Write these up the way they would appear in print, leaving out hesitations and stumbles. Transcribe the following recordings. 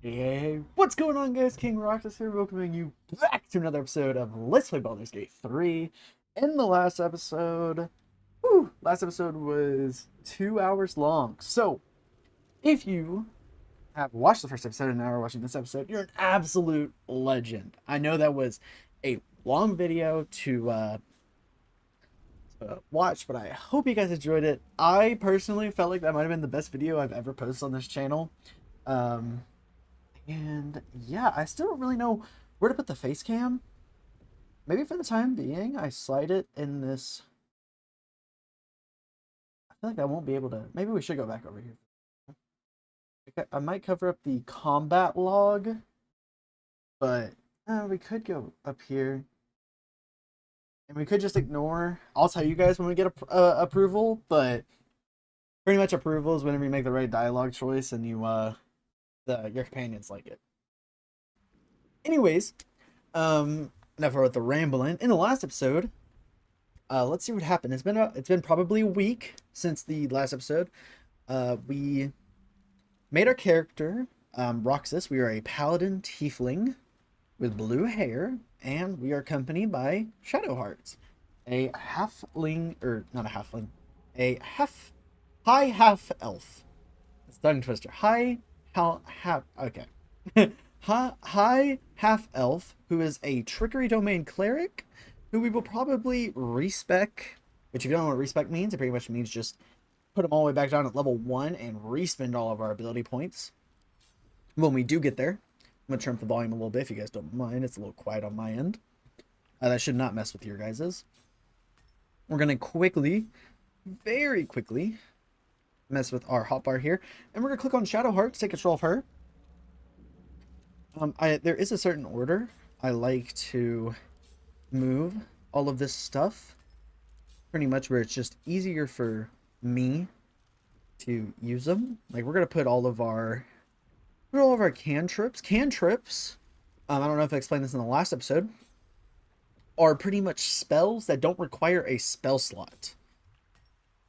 Hey, what's going on, guys? King Roxas here, welcoming you back to another episode of Let's Play Baldur's Gate 3. In the last episode was 2 hours long. So, if you have watched the first episode and now are watching this episode, you're an absolute legend. I know that was a long video to watch, but I hope you guys enjoyed it. I personally felt like that might have been the best video I've ever posted on this channel. Um, And yeah, I still don't really know where to put the face cam. Maybe for the time being, I slide it in this. I feel like I won't be able to. Maybe we should go back over here. Okay, I might cover up the combat log, but we could go up here. And we could just ignore. I'll tell you guys when we get approval, but pretty much approval is whenever you make the right dialogue choice and your companions like it. Anyways, enough about the rambling. In the last episode, let's see what happened. It's been probably a week since the last episode. We made our character, Roxas. We are a paladin tiefling with blue hair, and we are accompanied by Shadowheart, a halfling, or not a halfling, a high half elf. It's tongue twister. Okay. High half elf who is a trickery domain cleric who we will probably respec, which if you don't know what respec means, it pretty much means just put them all the way back down at level 1 and respend all of our ability points when we do get there. I'm gonna turn up the volume a little bit if you guys don't mind. It's a little quiet on my end. That should not mess with your guys's. We're gonna very quickly mess with our hotbar here, and we're gonna click on Shadowheart to take control of her. There is a certain order I like to move all of this stuff, pretty much where it's just easier for me to use them. Like we're gonna put all of our cantrips. Cantrips, I don't know if I explained this in the last episode, are pretty much spells that don't require a spell slot.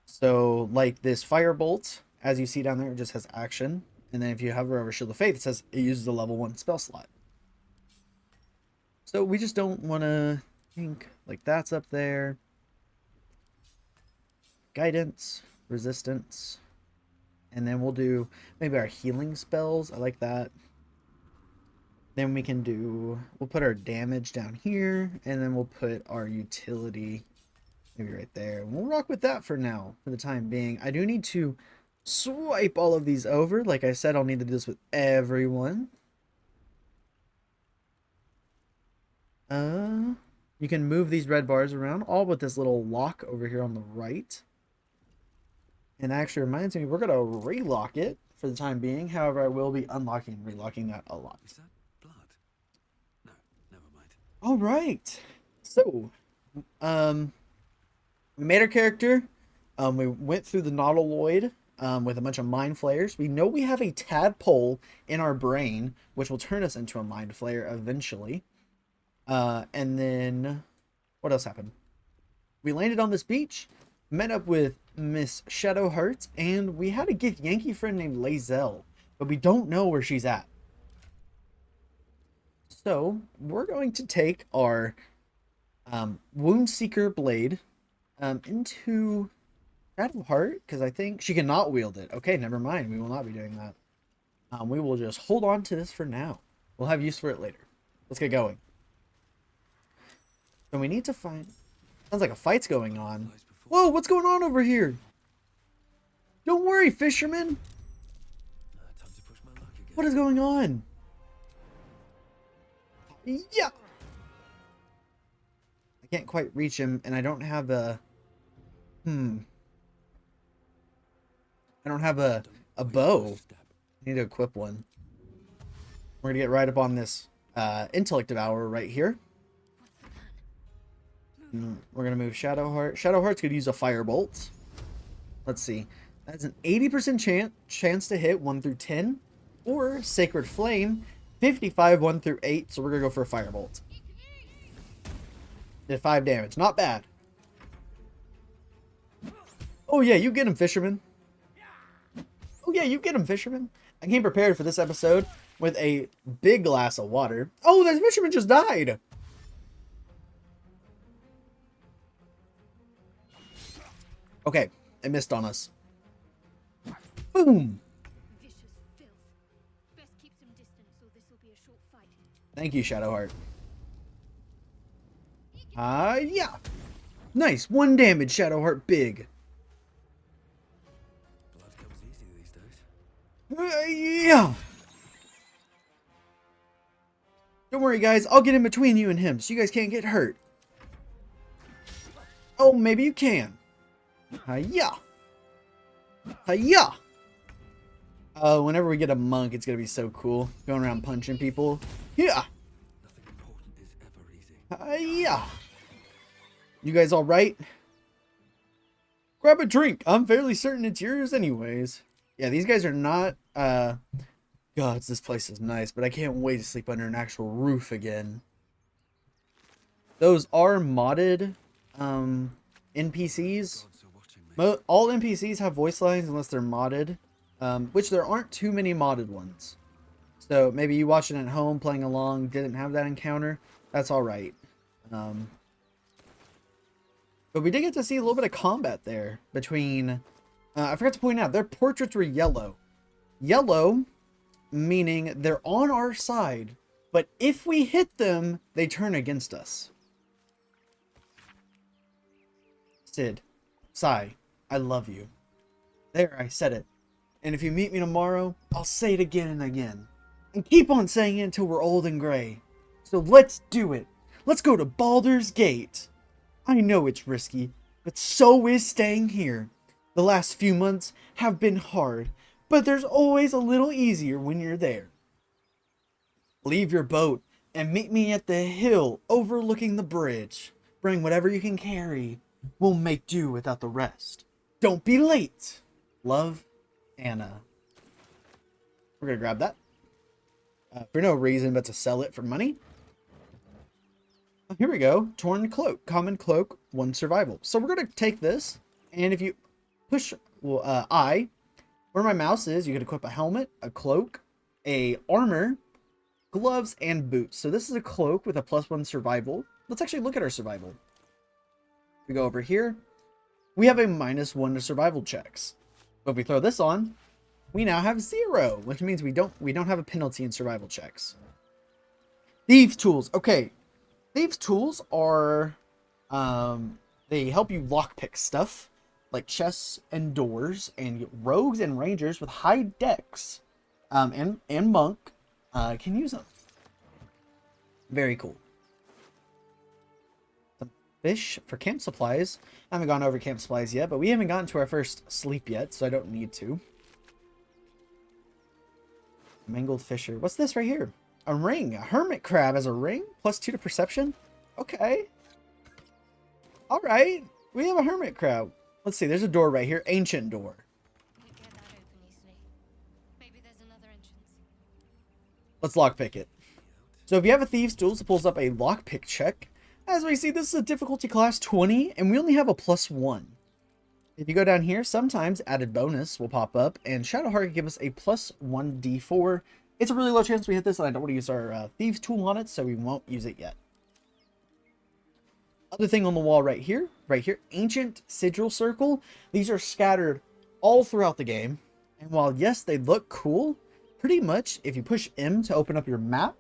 So like this firebolt, as you see down there, it just has action. And then if you hover over Shield of Faith, it says it uses a level 1 spell slot. So we just don't want to think like that's up there. Guidance, resistance. And then we'll do maybe our healing spells. I like that. Then we'll put our damage down here. And then we'll put our utility maybe right there. And we'll rock with that for now, for the time being. I do need to swipe all of these over. Like I said, I'll need to do this with everyone. You can move these red bars around, all with this little lock over here on the right. And actually reminds me, we're gonna relock it for the time being. However, I will be unlocking and relocking that a lot. Is that blood? No, never mind. All right. So, we made our character. We went through the Nautiloid with a bunch of mind flayers. We know we have a tadpole in our brain, which will turn us into a mind flayer eventually. And then, what else happened? We landed on this beach, met up with Miss Shadowheart, and we had a Gith Yankee friend named Lazelle, but we don't know where she's at. So, we're going to take our Woundseeker blade into Shadowheart, because I think she cannot wield it. Okay, never mind. We will not be doing that. We will just hold on to this for now. We'll have use for it later. Let's get going. So we need to find... Sounds like a fight's going on. Whoa, what's going on over here? Don't worry, fisherman. Time to push my luck again. What is going on? Yeah. I can't quite reach him, and I don't have a... I don't have a bow. I need to equip one. We're gonna get right up on this intellect devourer right here. We're gonna move Shadowheart. Shadowheart's gonna use a firebolt. Let's see. That's an 80% chance to hit 1 through 10, or Sacred Flame, 55 1 through 8. So we're gonna go for a firebolt. Did 5 damage. Not bad. Oh yeah, you get him, fisherman. Oh yeah, you get him, fisherman. I came prepared for this episode. with a big glass of water. Oh, that fisherman just died. Okay, it missed on us. Boom. Vicious filth. Best keep some distance, or this will be a short fight. Thank you, Shadowheart. Yeah. Nice. 1 damage, Shadowheart. Big. Blood comes easy these days. Yeah. Don't worry, guys. I'll get in between you and him so you guys can't get hurt. Oh, maybe you can. Hiya. Hiya. Whenever we get a monk, it's going to be so cool. Going around punching people. Yeah. Nothing important is ever easy. Hiya. You guys all right? Grab a drink. I'm fairly certain it's yours anyways. Yeah, these guys are not, gods, this place is nice, but I can't wait to sleep under an actual roof again. Those are modded, NPCs. Gods are watching me. All NPCs have voice lines unless they're modded, which there aren't too many modded ones. So maybe you watching at home, playing along, didn't have that encounter. That's alright. But we did get to see a little bit of combat there between... I forgot to point out, their portraits were yellow. Yellow, meaning they're on our side, but if we hit them, they turn against us. Sid, Sai, I love you. There, I said it. And if you meet me tomorrow, I'll say it again and again. And keep on saying it until we're old and gray. So let's do it. Let's go to Baldur's Gate. I know it's risky, but so is staying here. The last few months have been hard, but there's always a little easier when you're there. Leave your boat and meet me at the hill overlooking the bridge. Bring whatever you can carry. We'll make do without the rest. Don't be late. Love, Anna. We're gonna grab that. For no reason but to sell it for money. Here we go. Torn cloak. Common cloak. 1 survival. So we're going to take this. And if you push I, where my mouse is, you can equip a helmet, a cloak, a armor, gloves, and boots. So this is a cloak with a +1 survival. Let's actually look at our survival. We go over here. We have a -1 to survival checks. But if we throw this on, we now have 0, which means we don't have a penalty in survival checks. Thieves' tools. Okay. Thieves' tools are, they help you lockpick stuff, like chests and doors, and rogues and rangers with high dex, and monk, can use them. Very cool. Some fish for camp supplies. I haven't gone over camp supplies yet, but we haven't gotten to our first sleep yet, so I don't need to. Mangled fisher. What's this right here? A ring. A hermit crab as a ring? +2 to perception? Okay. Alright. We have a hermit crab. Let's see. There's a door right here. Ancient door. Can't get that open easily. Maybe there's another entrance. Let's lockpick it. So if you have a thieves' tools, it pulls up a lockpick check. As we see, this is a difficulty class 20, and we only have a +1. If you go down here, sometimes added bonus will pop up, and Shadowheart can give us a +1 d4. It's a really low chance we hit this, and I don't want to use our thieves' tool on it, so we won't use it yet. Other thing on the wall right here, ancient sigil circle. These are scattered all throughout the game, and while yes, they look cool, pretty much if you push M to open up your map,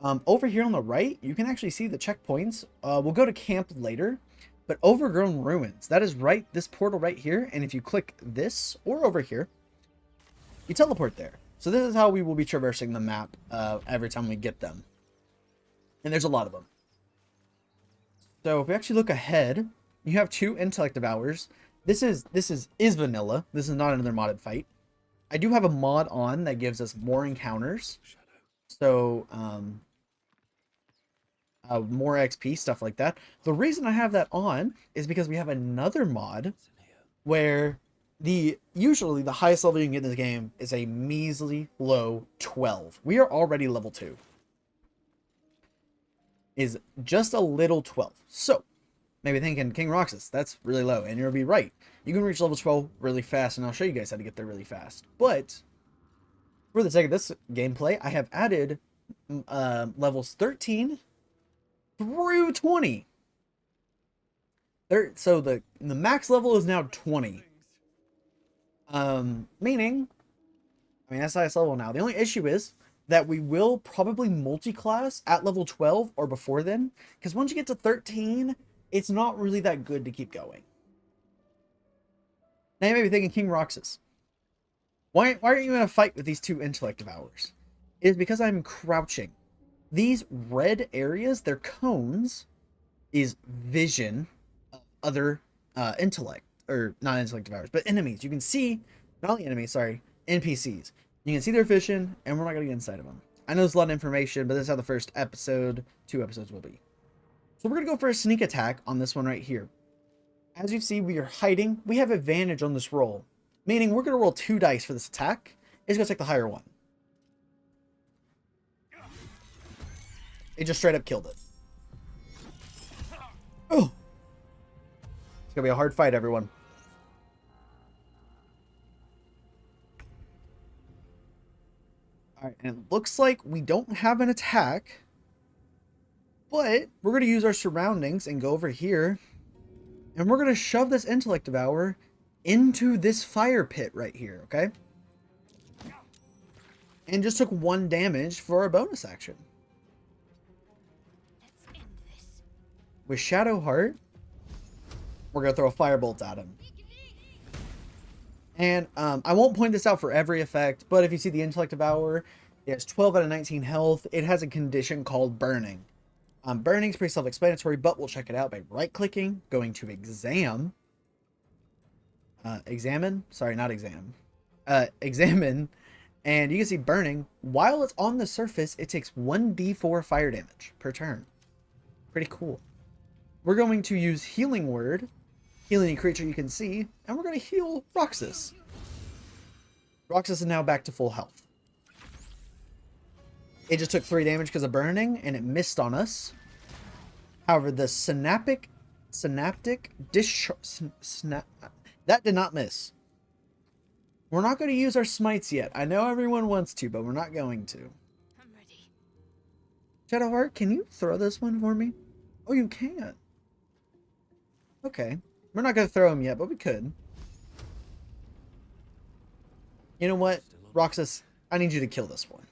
over here on the right, you can actually see the checkpoints. We'll go to camp later, but overgrown ruins. That is right, this portal right here, and if you click this or over here, you teleport there. So this is how we will be traversing the map every time we get them. And there's a lot of them. So if we actually look ahead, you have 2 intellect devours. This is vanilla. This is not another modded fight. I do have a mod on that gives us more encounters. So more XP, stuff like that. The reason I have that on is because we have another mod where usually the highest level you can get in this game is a measly low 12. We are already level 2. Is just a little 12. So, maybe thinking King Roxas, that's really low, and you'll be right. You can reach level 12 really fast, and I'll show you guys how to get there really fast. But, For the sake of this gameplay, I have added levels 13 through 20. So the max level is now 20. Meaning, I mean, that's highest level now. The only issue is that we will probably multi-class at level 12 or before then, because once you get to 13, it's not really that good to keep going. Now you may be thinking, King Roxas, why aren't you in a fight with these two intellect devourers? It is because I'm crouching. These red areas, they're cones, is vision of other intellect, or not intellect devourers, but enemies. You can see, not only enemies, sorry, NPCs. You can see their vision, and we're not going to get inside of them. I know there's a lot of information, but this is how the first episode, 2 episodes will be. So we're going to go for a sneak attack on this one right here. As you see, we are hiding. We have advantage on this roll, meaning we're going to roll 2 dice for this attack. It's going to take the higher one. It just straight up killed it. Oh! It's going to be a hard fight, everyone. Alright, and it looks like we don't have an attack. But we're going to use our surroundings and go over here. And we're going to shove this intellect devourer into this fire pit right here, okay? And just took 1 damage for our bonus action. Let's end this. With Shadowheart, we're going to throw a firebolt at him. And I won't point this out for every effect, but if you see the intellect devourer, it has 12 out of 19 health. It has a condition called burning. Burning is pretty self-explanatory, but we'll check it out by right-clicking, going to examine, and you can see burning. While it's on the surface, it takes 1d4 fire damage per turn. Pretty cool. We're going to use Healing Word, heal any creature you can see, and we're going to heal Roxas. Roxas is now back to full health. It just took 3 damage because of burning, and it missed on us. However, the synaptic discharge, that did not miss. We're not going to use our smites yet. I know everyone wants to, but we're not going to. I'm ready. Shadowheart, can you throw this one for me? Oh, you can. Okay. We're not going to throw him yet, but we could. You know what? Roxas, I need you to kill this one.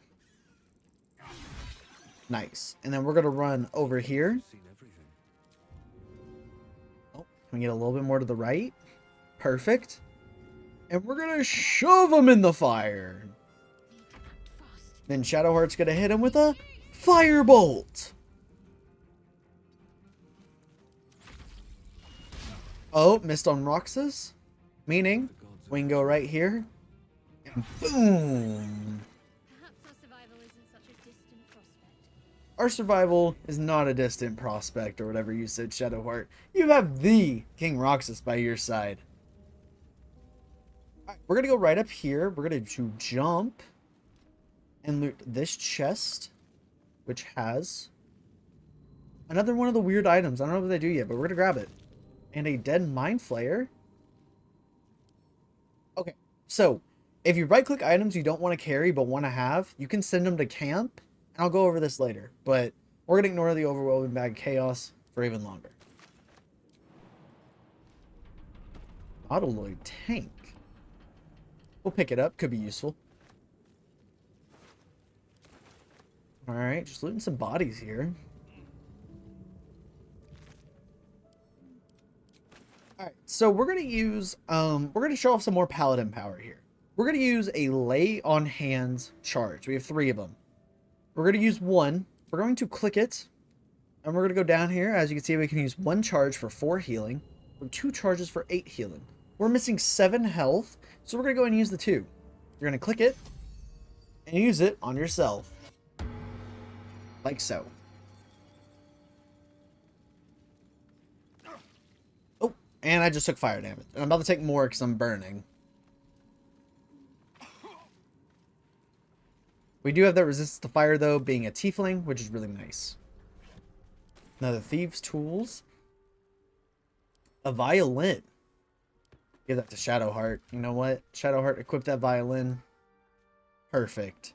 Nice. And then we're going to run over here. Oh, can we get a little bit more to the right? Perfect. And we're going to shove him in the fire. Then Shadowheart's going to hit him with a firebolt. Oh, missed on Roxas. Meaning, we can go right here. And boom. Perhaps our survival isn't such a distant prospect. Our survival is not a distant prospect, or whatever you said, Shadowheart. You have the King Roxas by your side. Alright, we're going to go right up here. We're going to jump and loot this chest, which has another one of the weird items. I don't know what they do yet, but we're going to grab it. And a dead mind flayer. Okay, so if you right-click items you don't want to carry but want to have, you can send them to camp. And I'll go over this later, but we're going to ignore the overwhelming bag of chaos for even longer. Autoloid tank. We'll pick it up. Could be useful. Alright, just looting some bodies here. Alright, so we're going to use, we're going to show off some more paladin power here. We're going to use a lay on hands charge. We have 3 of them. We're going to use 1. We're going to click it. And we're going to go down here. As you can see, we can use 1 charge for 4 healing. Or 2 charges for 8 healing. We're missing 7 health. So we're going to go and use the 2. You're going to click it. And use it on yourself. Like so. Oh, and I just took fire damage. And I'm about to take more because I'm burning. We do have that resistance to fire, though, being a tiefling, which is really nice. Now, the Thieves' Tools. A violin. Give that to Shadowheart. You know what? Shadowheart, equip that violin. Perfect.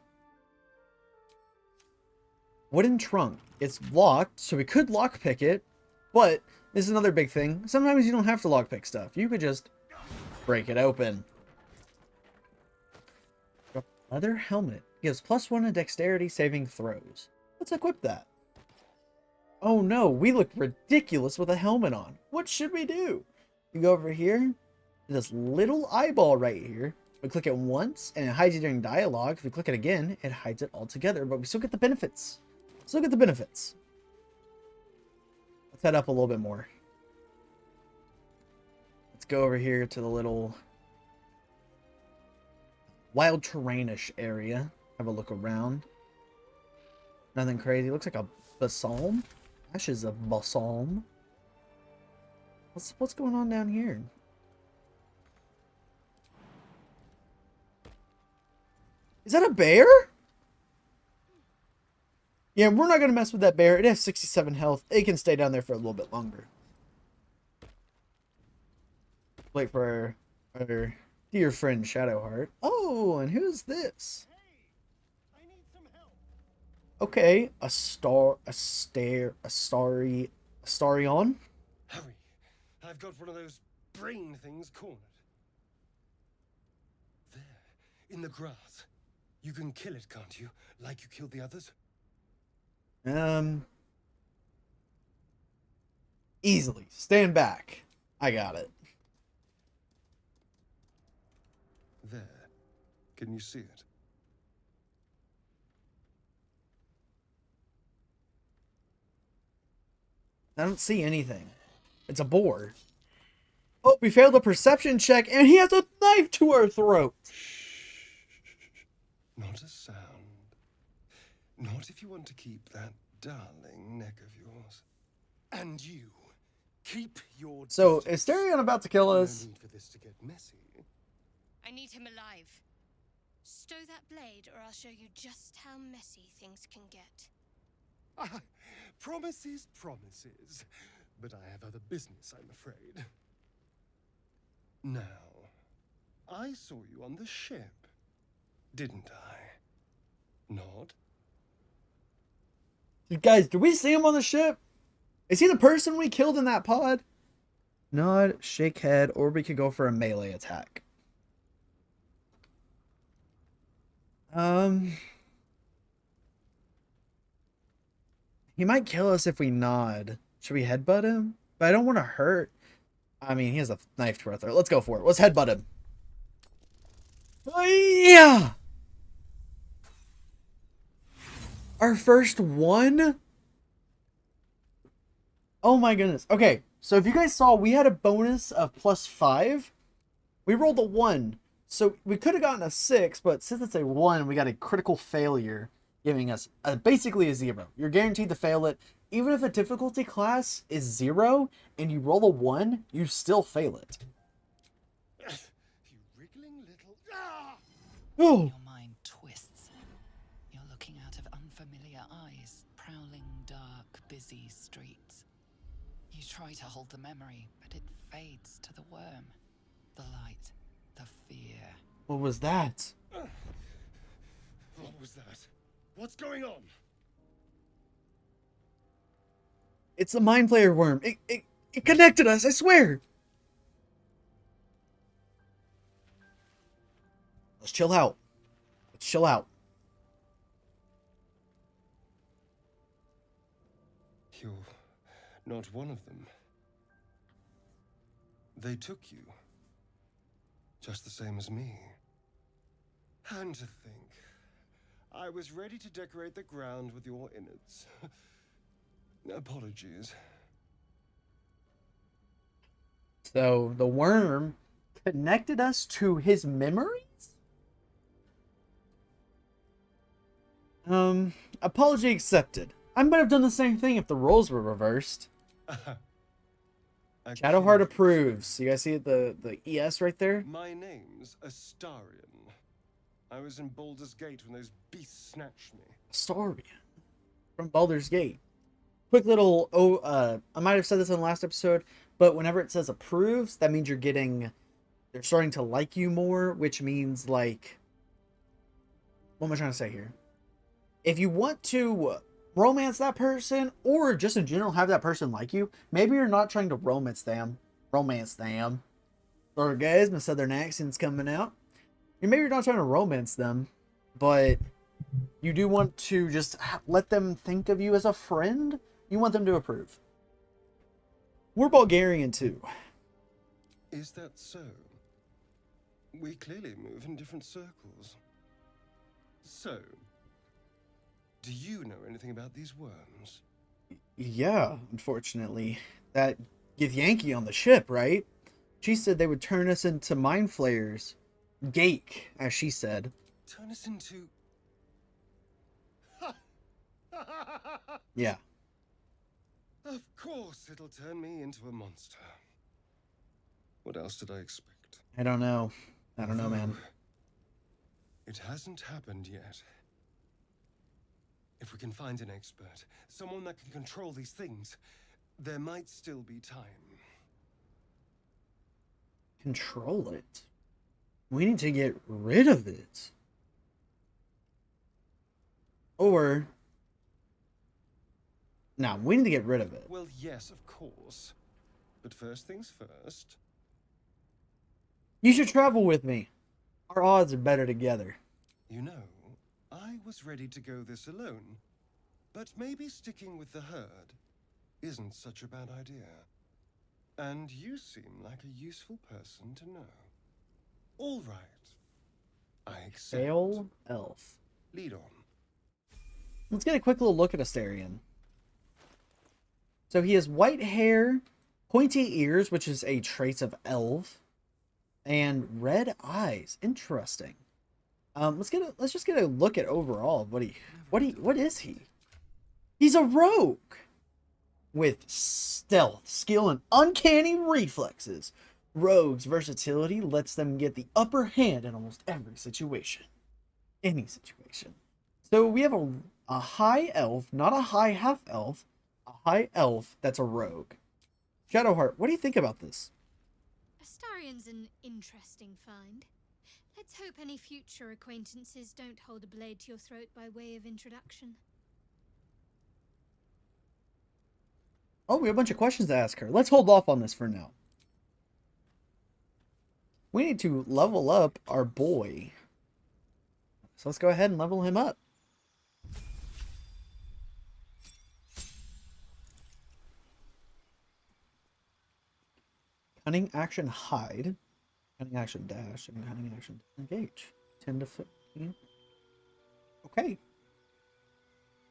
Wooden trunk. It's locked, so we could lockpick it, but this is another big thing. Sometimes you don't have to lockpick stuff. You could just break it open. Leather helmet. Gives +1 to dexterity saving throws. Let's equip that. Oh no, we look ridiculous with a helmet on. What should we do? We go over here. This little eyeball right here. We click it once and it hides it during dialogue. If we click it again, it hides it altogether, but we still get the benefits. Still get the benefits. Let's head up a little bit more. Let's go over here to the little wild terrainish area. Have a look around. Nothing crazy. Looks like a balsam. Ashes of balsam. What's going on down here? Is that a bear? Yeah, we're not going to mess with that bear. It has 67 health. It can stay down there for a little bit longer. Wait for our dear friend Shadowheart. Oh, and who's this? Hey, I need some help. Okay, a Starion. Hurry. I've got one of those brain things cornered. There, in the grass. You can kill it, can't you? Like you killed the others? Easily. Stand back. I got it. There. Can you see it? I don't see anything. It's a boar. Oh, we failed a perception check, and he has a knife to our throat. Not a sound. Not if you want to keep that darling neck of yours. And you, keep your So, distance. is Starion about to kill No us? need for this to get messy. I need him alive. Stow that blade, or I'll show you just how messy things can get. Ah, promises, promises. But I have other business, I'm afraid. Now, I saw you on the ship, didn't I? Nod? Guys, do we see him on the ship? Is he the person we killed in that pod? Nod, shake head, or we could go for a melee attack. He might kill us if we nod. Should we headbutt him? But I don't want to hurt. I mean, he has a knife to our throat. Let's go for it. Let's headbutt him. Yeah! Our first one? Oh my goodness. Okay, so if you guys saw, we had a bonus of +5. We rolled a 1. So we could have gotten a 6, but since it's a 1, we got a critical failure, giving us basically a 0. You're guaranteed to fail it. Even if the difficulty class is 0 and you roll a 1, you still fail it. You wriggling little... Ah! Oh, Your mind twists. You're looking out of unfamiliar eyes, prowling dark, busy streets. You try to hold the memory, but it fades to the worm. The light, the fear. what was that? What was that? What's going on? It's the Mind Flayer worm. It connected us, I swear. Let's chill out. Let's chill out. You're not one of them. They took you. Just the same as me. And to think, I was ready to decorate the ground with your innards. Apologies. So the worm connected us to his memories? Apology accepted. I might have done the same thing if the roles were reversed. Shadowheart approves. You guys see the ES right there? My name's Astarion. I was in Baldur's Gate when those beasts snatched me. Astarion from Baldur's Gate. Quick little I might have said this in the last episode, but whenever it says approves, that means they're starting to like you more, which means like what am I trying to say here? If you want to romance that person, or just in general have that person like you, maybe you're not trying to romance them. Or guys, my southern accent's coming out. Maybe you're not trying to romance them, but you do want to just let them think of you as a friend. You want them to approve. We're Bulgarian too. Is that so? We clearly move in different circles. So, do you know anything about these worms? Yeah, unfortunately. That Yankee on the ship, right? She said they would turn us into mind flayers. Gake, as she said. Turn us into... Yeah. Of course it'll turn me into a monster. What else did I expect? I don't know. I don't know, man. Although, it hasn't happened yet. If we can find an expert, someone that can control these things, there might still be time. Control it. We need to get rid of it. Or... no, we need to get rid of it. Well, yes, of course. But first things first. You should travel with me. Our odds are better together. You know, I was ready to go this alone. But maybe sticking with the herd isn't such a bad idea. And you seem like a useful person to know. All right. I accept. Pale elf. Lead on. Let's get a quick little look at Astarion. So he has white hair, pointy ears, which is a trait of elf, and red eyes. Interesting. Let's just get a look at overall what is he? He's a rogue with stealth, skill, and uncanny reflexes. Rogues' versatility lets them get the upper hand in almost every situation. Any situation. So we have a high elf, not a high half elf, a high elf that's a rogue. Shadowheart, what do you think about this? Astarion's an interesting find. Let's hope any future acquaintances don't hold a blade to your throat by way of introduction. Oh, we have a bunch of questions to ask her. Let's hold off on this for now. We need to level up our boy. So let's go ahead and level him up. Cunning action hide, cunning action dash, and cunning action engage. 10 to 15. Okay.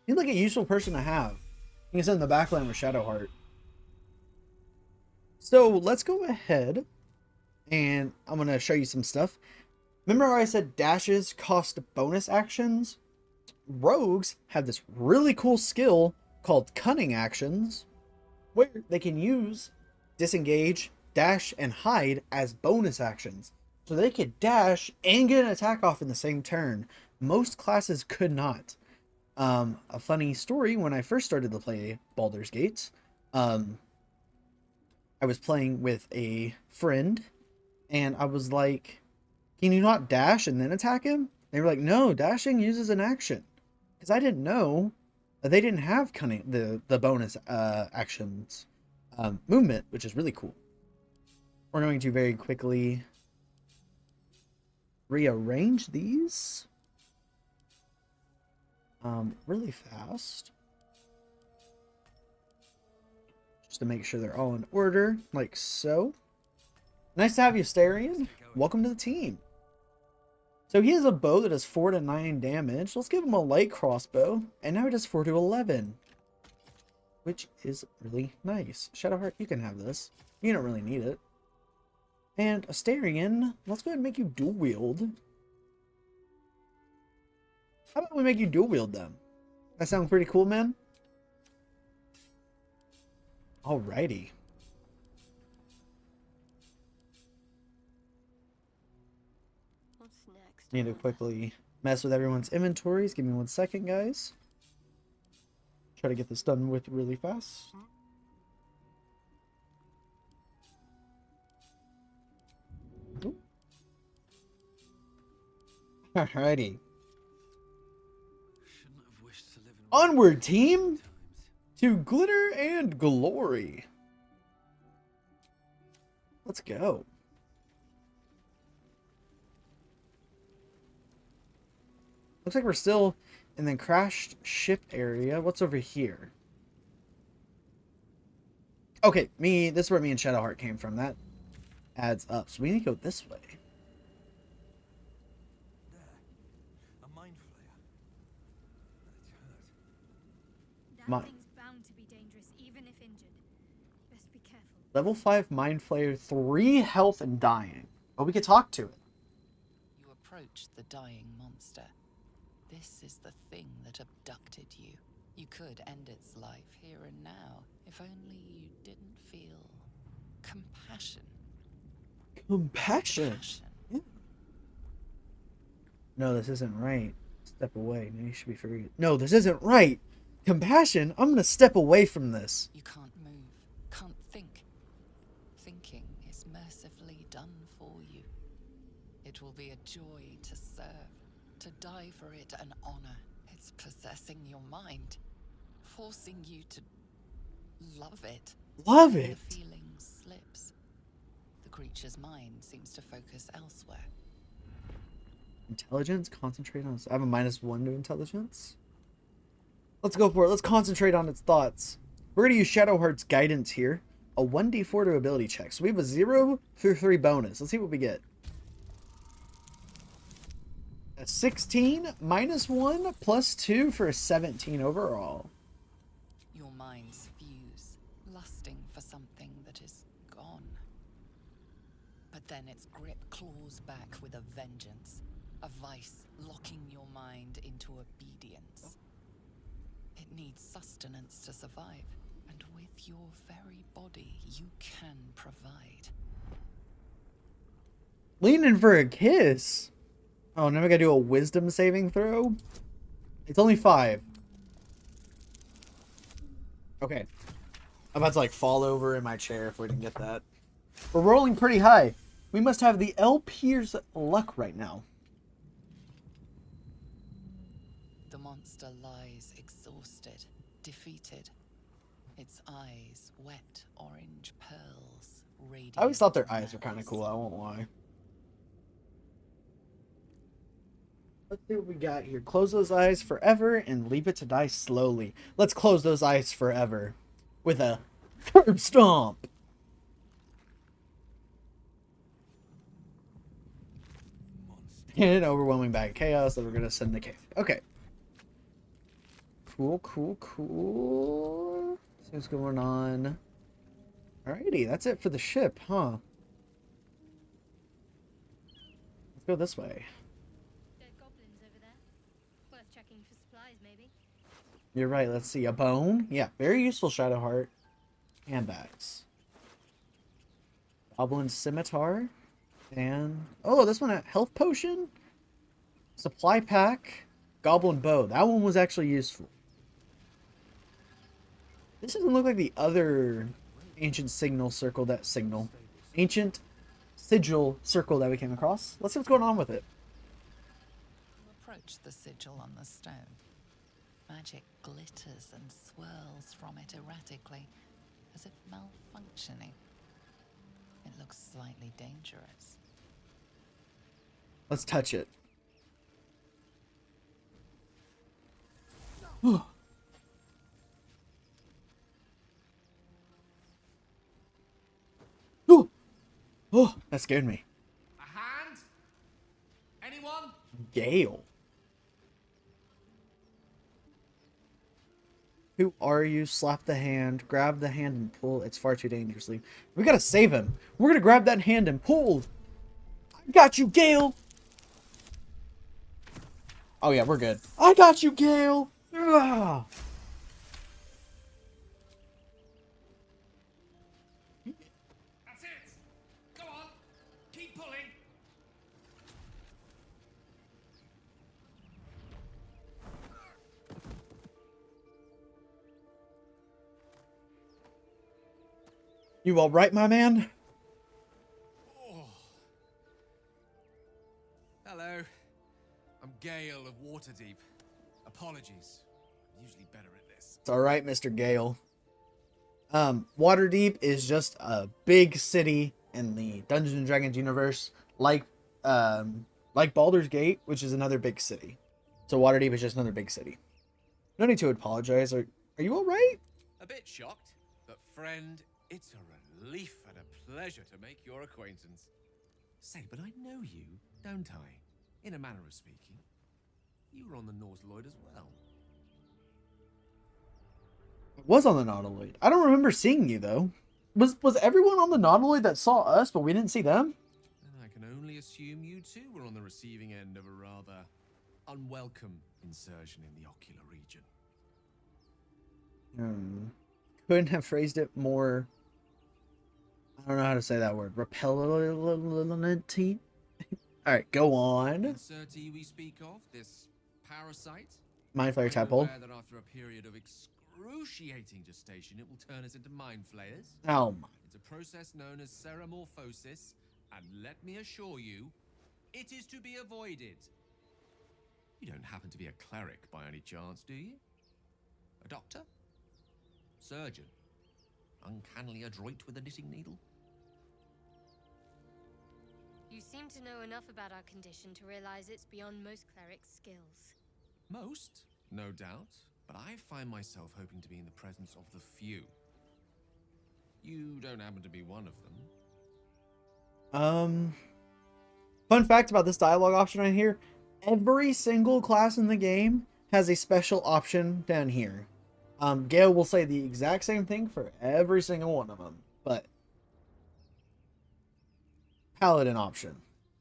Seems like a useful person to have. He's in the backline with Shadowheart. So let's go ahead and I'm going to show you some stuff. Remember how I said dashes cost bonus actions? Rogues have this really cool skill called cunning actions where they can use disengage, dash, and hide as bonus actions. So they could dash and get an attack off in the same turn. Most classes could not. A funny story, when I first started to play Baldur's Gate, I was playing with a friend, and I was like, can you not dash and then attack him? They were like, no, dashing uses an action. Because I didn't know that they didn't have cunning, the bonus actions movement, which is really cool. We're going to very quickly rearrange these really fast, just to make sure they're all in order, like so. Nice to have you, Starion. Welcome to the team. So he has a bow that does 4 to 9 damage. Let's give him a light crossbow, and now he does 4 to 11, which is really nice. Shadowheart, you can have this. You don't really need it. And Astarion, let's go ahead and make you dual wield. How about we make you dual wield them? That sounds pretty cool, man. Alrighty. What's next? Need to quickly mess with everyone's inventories. Give me 1 second, guys. Try to get this done with really fast. Alrighty. Onward, team, to glitter and glory. Let's go. Looks like we're still in the crashed ship area. What's over here? Okay, this is where me and Shadowheart came from. That adds up. So we need to go this way. There. A mind flayer. And it's hurt. That My- thing's bound to be dangerous, even if injured. Best be careful. Level 5 Mind Flayer, 3 health and dying. Oh, we could talk to it. You approach the dying monster. This is the thing that abducted you. You could end its life here and now, if only you didn't feel compassion. Compassion. Compassion. No, this isn't right. Step away. Maybe you should be free. No, this isn't right. Compassion? I'm gonna step away from this. You can't move, can't think. Thinking is mercifully done for you. It will be a joy to serve, to die for it an honor. It's possessing your mind, forcing you to love it. Love When it. the feeling slips, the creature's mind seems to focus elsewhere. Intelligence? Concentrate on... I have a -1 to intelligence. Let's go for it. Let's concentrate on its thoughts. We're going to use Shadowheart's guidance here. A 1d4 to ability check. So we have a 0 through 3 bonus. Let's see what we get. A 16 -1 plus 2 for a 17 overall. Your minds fuse, lusting for something that is gone. But then its grip claws back with a vengeance, a vice locking your mind into obedience. It needs sustenance to survive, and with your very body, you can provide. Leaning for a kiss. Oh, now we gotta do a wisdom saving throw? It's only 5. Okay. I'm about to like fall over in my chair if we didn't get that. We're rolling pretty high. We must have the LP's luck right now. The monster lies exhausted, defeated. Its eyes wet orange pearls, radiant. I always thought their eyes were malice. kind of cool, I won't lie. Let's see what we got here. Close those eyes forever and leave it to die slowly. Let's close those eyes forever with a curb stomp. Monster. And an overwhelming bag of chaos that we're going to send in the cave. Okay. Cool, cool, cool. See what's going on. Alrighty, that's it for the ship, huh? Let's go this way. Dead goblins over there. Worth checking for supplies, maybe. You're right, let's see. A bone? Yeah, very useful, Shadowheart. Handbags. Goblin scimitar. And... oh, this one, a health potion? Supply pack. Goblin bow. That one was actually useful. This doesn't look like the other ancient signal circle that signal. Ancient sigil circle that we came across. Let's see what's going on with it. You approach the sigil on the stone. Magic glitters and swirls from it erratically, as if malfunctioning. It looks slightly dangerous. Let's touch it. Oh, oh, that scared me. A hand? Anyone? Gale. Who are you? Slap the hand, grab the hand and pull. It's far too dangerously. We gotta save him. We're gonna grab that hand and pull. I got you, Gale. Oh yeah, we're good. I got you, Gale. Ah. That's it! Go on! Keep pulling! You all right, my man? Hello. I'm Gale of Waterdeep. Apologies. I'm usually better at this. It's all right, Mr. Gale. Waterdeep is just a big city in the Dungeons and Dragons universe, like Baldur's Gate, which is another big city. So Waterdeep is just another big city. No need to apologize. Are you all right? A bit shocked, but friend, it's a relief and a pleasure to make your acquaintance. Say, but I know you, don't I? In a manner of speaking. You were on the Nautiloid as well. I was on the Nautiloid. I don't remember seeing you though. Was everyone on the Nautiloid that saw us, but we didn't see them? And I can only assume you too were on the receiving end of a rather unwelcome insertion in the ocular region. Couldn't have phrased it more. I don't know how to say that word. Repellent. All right, go on. Insertee we speak of, this parasite. Mind flayer Are you tadpole. aware that after a period of excruciating gestation, it will turn us into mind flayers? Oh my. It's a process known as ceramorphosis, and let me assure you, it is to be avoided. You don't happen to be a cleric by any chance, do you? A doctor? Surgeon? Uncannily adroit with a knitting needle? You seem to know enough about our condition to realize it's beyond most clerics' skills. Most, no doubt, but I find myself hoping to be in the presence of the few. You don't happen to be one of them. Fun fact about this dialogue option right here. Every single class in the game has a special option down here. Gale will say the exact same thing for every single one of them, but paladin option.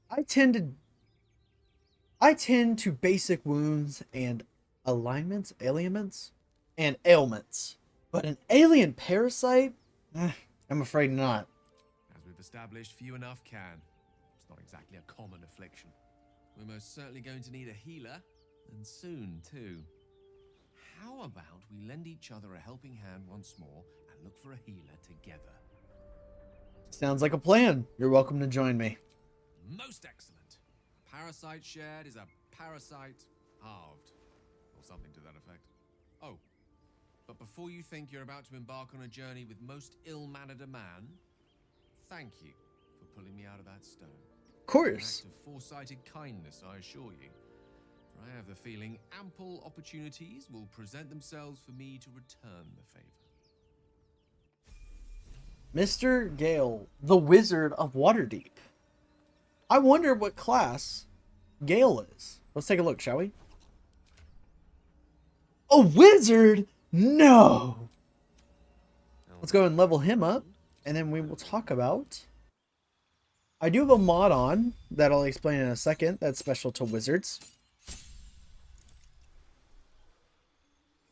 I tend to basic wounds and alignments, ailments, and ailments. But an alien parasite? I'm afraid not. As we've established, few enough can. It's not exactly a common affliction. We're most certainly going to need a healer, and soon, too. How about we lend each other a helping hand once more and look for a healer together? Sounds like a plan. You're welcome to join me. Most excellent. A parasite shared is a parasite halved. Or something to that effect. Oh, but before you think you're about to embark on a journey with most ill-mannered a man, thank you for pulling me out of that stone. Of course. An act of foresighted kindness, I assure you. For I have the feeling ample opportunities will present themselves for me to return the favor. Mr. Gale, the Wizard of Waterdeep. I wonder what class Gale is. Let's take a look, shall we? A wizard? No! Let's go and level him up, and then we will talk about... I do have a mod on that I'll explain in a second that's special to wizards.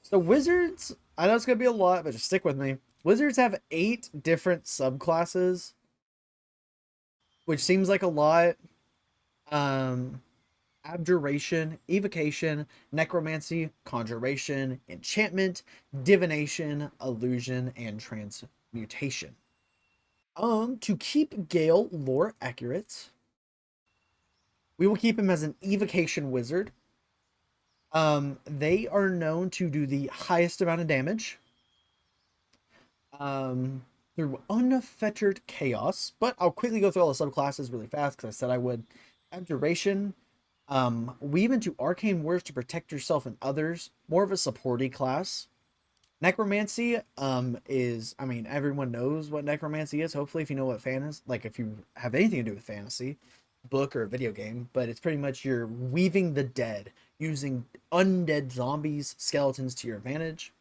So wizards, I know it's going to be a lot, but just stick with me. Wizards have 8 different subclasses, which seems like a lot. Abjuration, evocation, necromancy, conjuration, enchantment, divination, illusion, and transmutation. To keep Gale lore accurate, we will keep him as an evocation wizard. They are known to do the highest amount of damage. Through unfettered chaos, but I'll quickly go through all the subclasses really fast because I said I would. Abjuration, weave into arcane words to protect yourself and others, more of a supporty class. Necromancy, is, I mean, everyone knows what necromancy is, hopefully, if you know what fantasy, like if you have anything to do with fantasy, book or a video game, but it's pretty much you're weaving the dead, using undead zombies, skeletons to your advantage.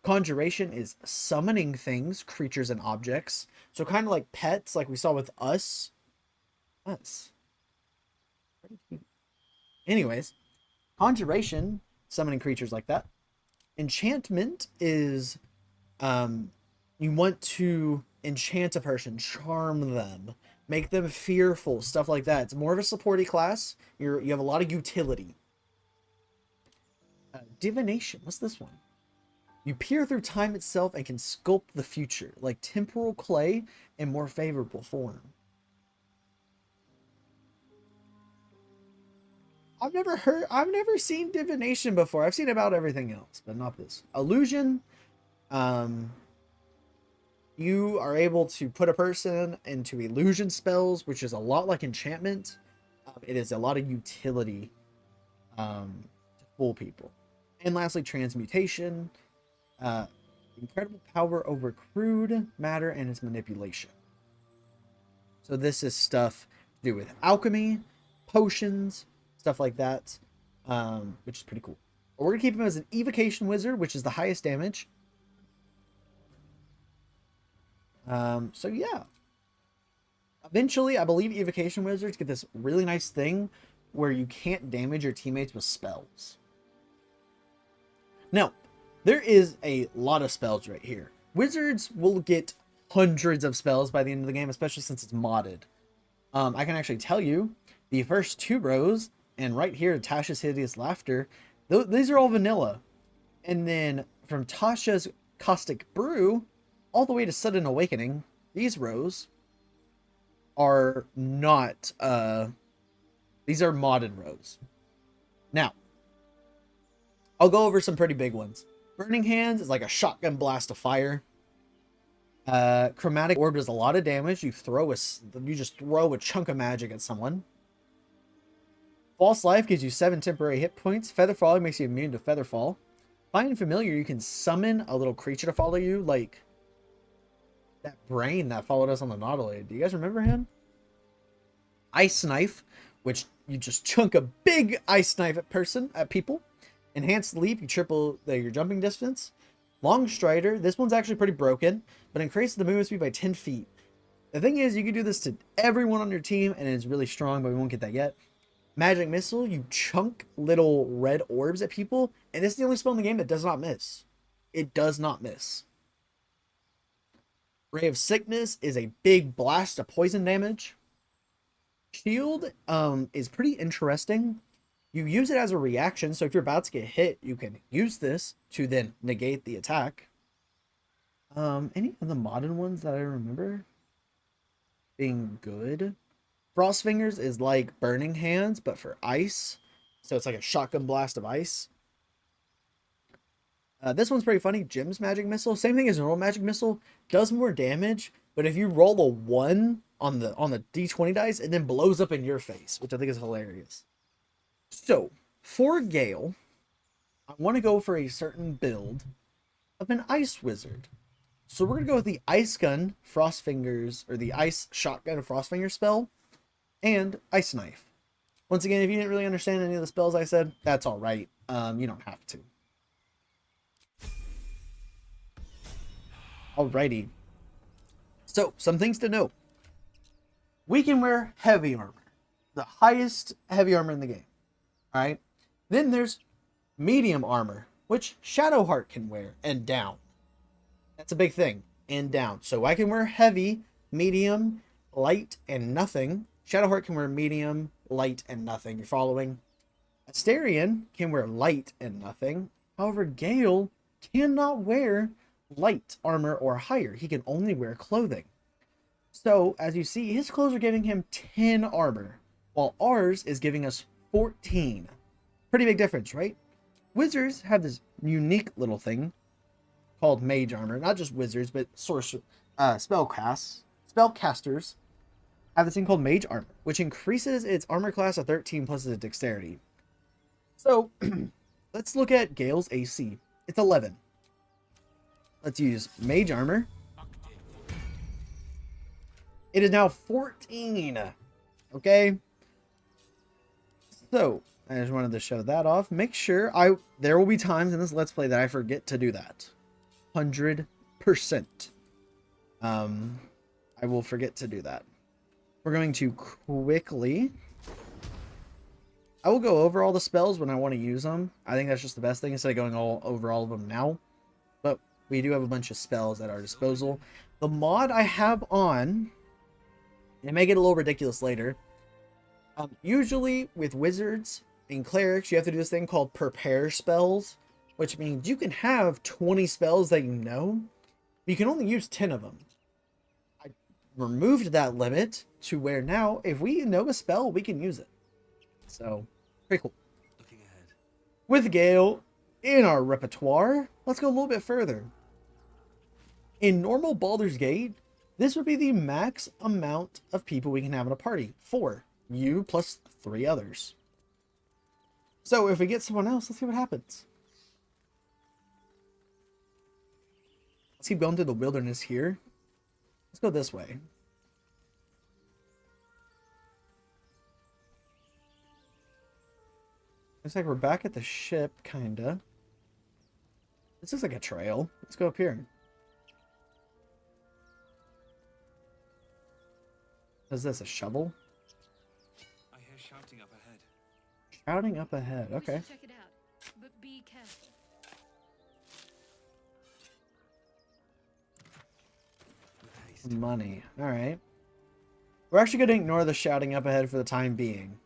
Conjuration is summoning things, creatures, and objects. So kind of like pets, like we saw with us. Anyways, conjuration, summoning creatures like that. Enchantment is, you want to enchant a person, charm them, make them fearful, stuff like that. It's more of a supporty class. You have a lot of utility. Divination, what's this one? You peer through time itself and can sculpt the future, like temporal clay in more favorable form. I've never seen divination before. I've seen about everything else, but not this. Illusion, um, you are able to put a person into illusion spells, which is a lot like enchantment. It is a lot of utility to fool people. And lastly, transmutation, uh, incredible power over crude matter and its manipulation. So this is stuff to do with alchemy, potions, stuff like that, which is pretty cool. But we're gonna keep him as an evocation wizard, which is the highest damage. So yeah. Eventually, I believe evocation wizards get this really nice thing where you can't damage your teammates with spells. Now, there is a lot of spells right here. Wizards will get hundreds of spells by the end of the game, especially since it's modded. I can actually tell you the first 2 rows, and right here, Tasha's Hideous Laughter, these are all vanilla. And then from Tasha's Caustic Brew all the way to Sudden Awakening, these rows are not, these are modded rows. Now, I'll go over some pretty big ones. Burning Hands is like a shotgun blast of fire. Chromatic Orb does a lot of damage. You just throw a chunk of magic at someone. False Life gives you 7 temporary hit points. Feather Fall makes you immune to Feather Fall. Find Familiar, you can summon a little creature to follow you, like that brain that followed us on the Nautilus. Do you guys remember him? Ice Knife, which you just chunk a big ice knife at people. Enhanced Leap, you triple your jumping distance. Long Strider, this one's actually pretty broken, but increases the movement speed by 10 feet. The thing is, you can do this to everyone on your team, and it's really strong, but we won't get that yet. Magic Missile, you chunk little red orbs at people, and this is the only spell in the game that does not miss. It does not miss. Ray of Sickness is a big blast of poison damage. Shield is pretty interesting. You use it as a reaction, so if you're about to get hit, you can use this to then negate the attack. Any of the modern ones that I remember being good? Frost Fingers is like Burning Hands, but for ice. So it's like a shotgun blast of ice. This one's pretty funny. Jim's Magic Missile, same thing as normal Magic Missile, does more damage, but if you roll a 1 on the D20 dice, it then blows up in your face, which I think is hilarious. So, for Gale, I want to go for a certain build of an Ice Wizard. So we're going to go with the Ice Gun Frost Fingers, or the Ice Shotgun Frost Finger spell, and Ice Knife. Once again, if you didn't really understand any of the spells I said, that's alright. You don't have to. Alrighty. So, some things to know. We can wear heavy armor. The highest heavy armor in the game. Alright? Then there's medium armor, which Shadowheart can wear, and down. That's a big thing. And down. So I can wear heavy, medium, light, and nothing. Shadowheart can wear medium, light, and nothing. You're following? Asterion can wear light and nothing. However, Gale cannot wear light armor or higher. He can only wear clothing. So, as you see, his clothes are giving him 10 armor, while ours is giving us 14. Pretty big difference, right? Wizards have this unique little thing called mage armor. Not just wizards, but spellcasters have this thing called mage armor, which increases its armor class of 13 plus its dexterity. So, let's look at Gale's AC. It's 11. Let's use mage armor. It is now 14. Okay. So, I just wanted to show that off. Make sure there will be times in this Let's Play that I forget to do that. 100%. I will forget to do that. We're going to quickly... I will go over all the spells when I want to use them. I think that's just the best thing instead of going over all of them now. But we do have a bunch of spells at our disposal. The mod I have on, it may get a little ridiculous later. Usually with wizards and clerics, you have to do this thing called prepare spells, which means you can have 20 spells that you know, but you can only use 10 of them. I removed that limit to where now, if we know a spell, we can use it. So, Pretty cool. Looking ahead. With Gale in our repertoire, let's go a little bit further. In normal Baldur's Gate, this would be the max amount of people we can have in a party. 4. You plus 3 others. So if we get someone else, let's see what happens. Let's keep going through the wilderness here. Let's go this way. Looks like we're back at the ship, kinda. This looks like a trail. Let's go up here. Is this a shovel? I hear shouting up ahead. Shouting up ahead. We Okay. should check it out, but be careful. With haste. Money. Alright. We're actually going to ignore the shouting up ahead for the time being.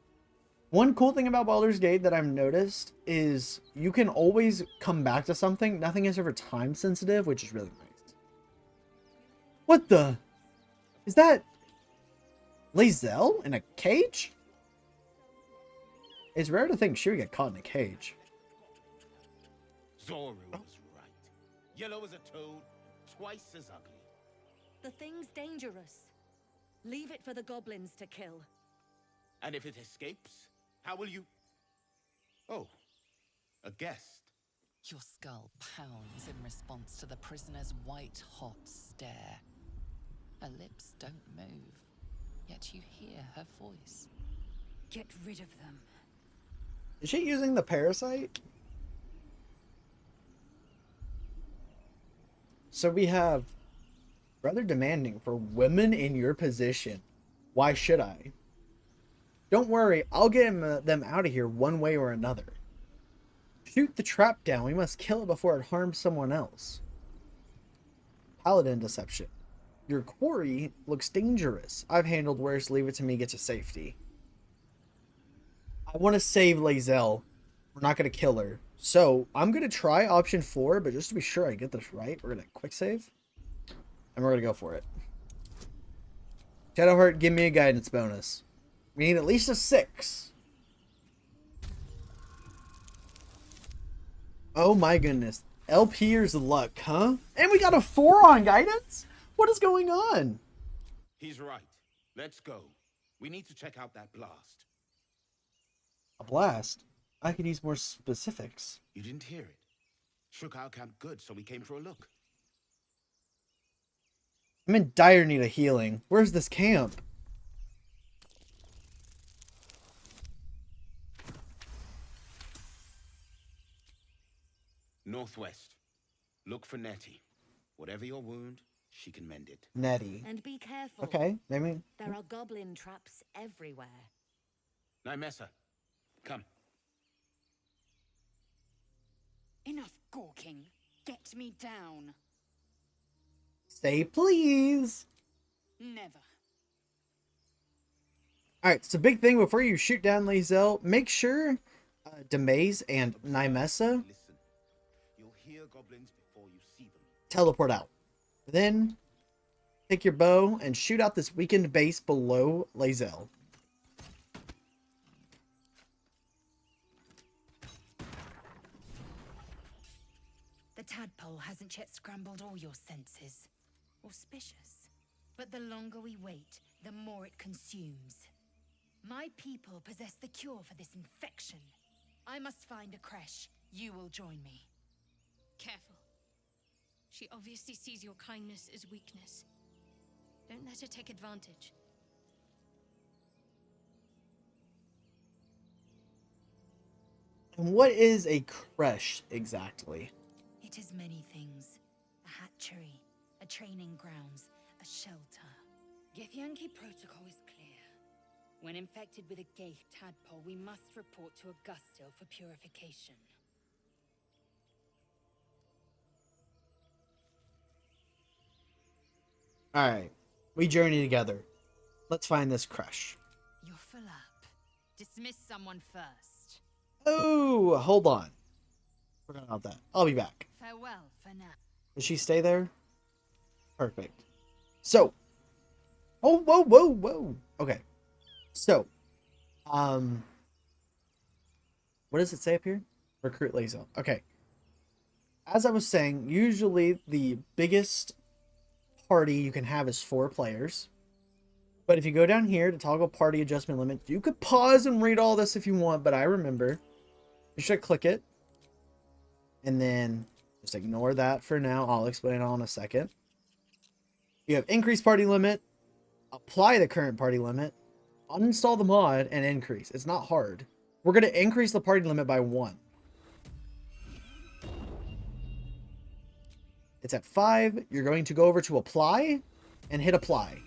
One cool thing about Baldur's Gate that I've noticed is you can always come back to something. Nothing is ever time sensitive, which is really nice. What the? Is that Lae'zel in a cage? It's rare to think she would get caught in a cage. Zora was right. Yellow as a toad, twice as ugly. The thing's dangerous. Leave it for the goblins to kill. And if it escapes, how will you... Oh, a guest. Your skull pounds in response to the prisoner's white-hot stare. Her lips don't move, yet you hear her voice. Get rid of them. Is she using the parasite? So we have rather demanding for women in your position. Why should I? Don't worry, I'll get them out of here one way or another. Shoot the trap down. We must kill it before it harms someone else. Paladin deception. Your quarry looks dangerous. I've handled worse. Leave it to me. Get to safety. I want to save Lae'zel. We're not going to kill her. So I'm going to try option 4, but just to be sure I get this right, we're going to quick save. And we're going to go for it. Shadowheart, give me a guidance bonus. We need at least a 6. Oh my goodness. LP'er's luck, huh? And we got a 4 on guidance? What is going on? He's right. Let's go. We need to check out that blast. A blast? I could use more specifics. You didn't hear it. Shook our camp good, so we came for a look. I'm in dire need of healing. Where's this camp? Northwest. Look for Nettie. Whatever your wound, she can mend it. Nettie. And be careful. Okay, maybe. There are goblin traps everywhere. Nymessa, come. Enough gawking. Get me down. Stay, please. Never. Alright, so big thing before you shoot down Lae'zel, make sure Demaze and Nymessa Listen. You'll hear goblins before you see them. teleport out. Then, take your bow and shoot out this weakened base below Lae'zel. The tadpole hasn't yet scrambled all your senses. Auspicious. But the longer we wait, the more it consumes. My people possess the cure for this infection. I must find a creche. You will join me. Careful. She obviously sees your kindness as weakness. Don't let her take advantage. And what is a creche exactly? It is many things. A hatchery, a training grounds, a shelter. Githyanki protocol is clear. When infected with a Gaith tadpole, we must report to Augustil for purification. Alright, we journey together. Let's find this creche. You're full up. Dismiss someone first. Oh, hold on. Forgot about that. I'll be back. Farewell for now. Does she stay there? Perfect. So. Oh, whoa, whoa, whoa. Okay. So. What does it say up here? Recruit Lazel. Okay. As I was saying, usually the biggest party you can have is 4 players. But if you go down here to toggle party adjustment limit, you could pause and read all this if you want, but I remember. You should click it. And then just ignore that for now. I'll explain it all in a second. You have increase party limit, apply the current party limit, uninstall the mod, and increase. It's not hard. We're going to increase the party limit by 1. It's at 5. You're going to go over to apply and hit apply.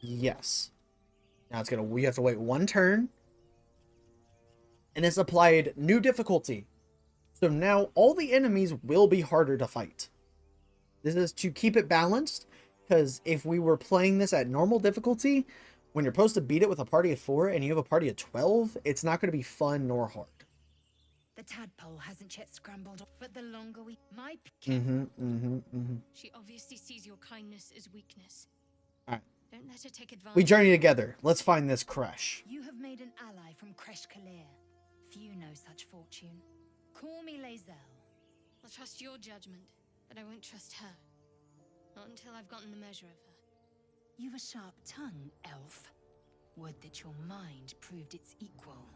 Yes. Now it's we have to wait 1 turn. And it's applied new difficulty. So now all the enemies will be harder to fight. This is to keep it balanced, because if we were playing this at normal difficulty, when you're supposed to beat it with a party of 4 and you have a party of 12, it's not going to be fun nor hard. The tadpole hasn't yet scrambled, but the longer we... She obviously sees your kindness as weakness. Alright. Don't let her take advantage. We journey together. Let's find this Kresh. You have made an ally from Kresh Kalir. Few know such fortune. Call me Lazel. I'll trust your judgment, but I won't trust her. Not until I've gotten the measure of her. You've a sharp tongue, elf. Would that your mind proved its equal.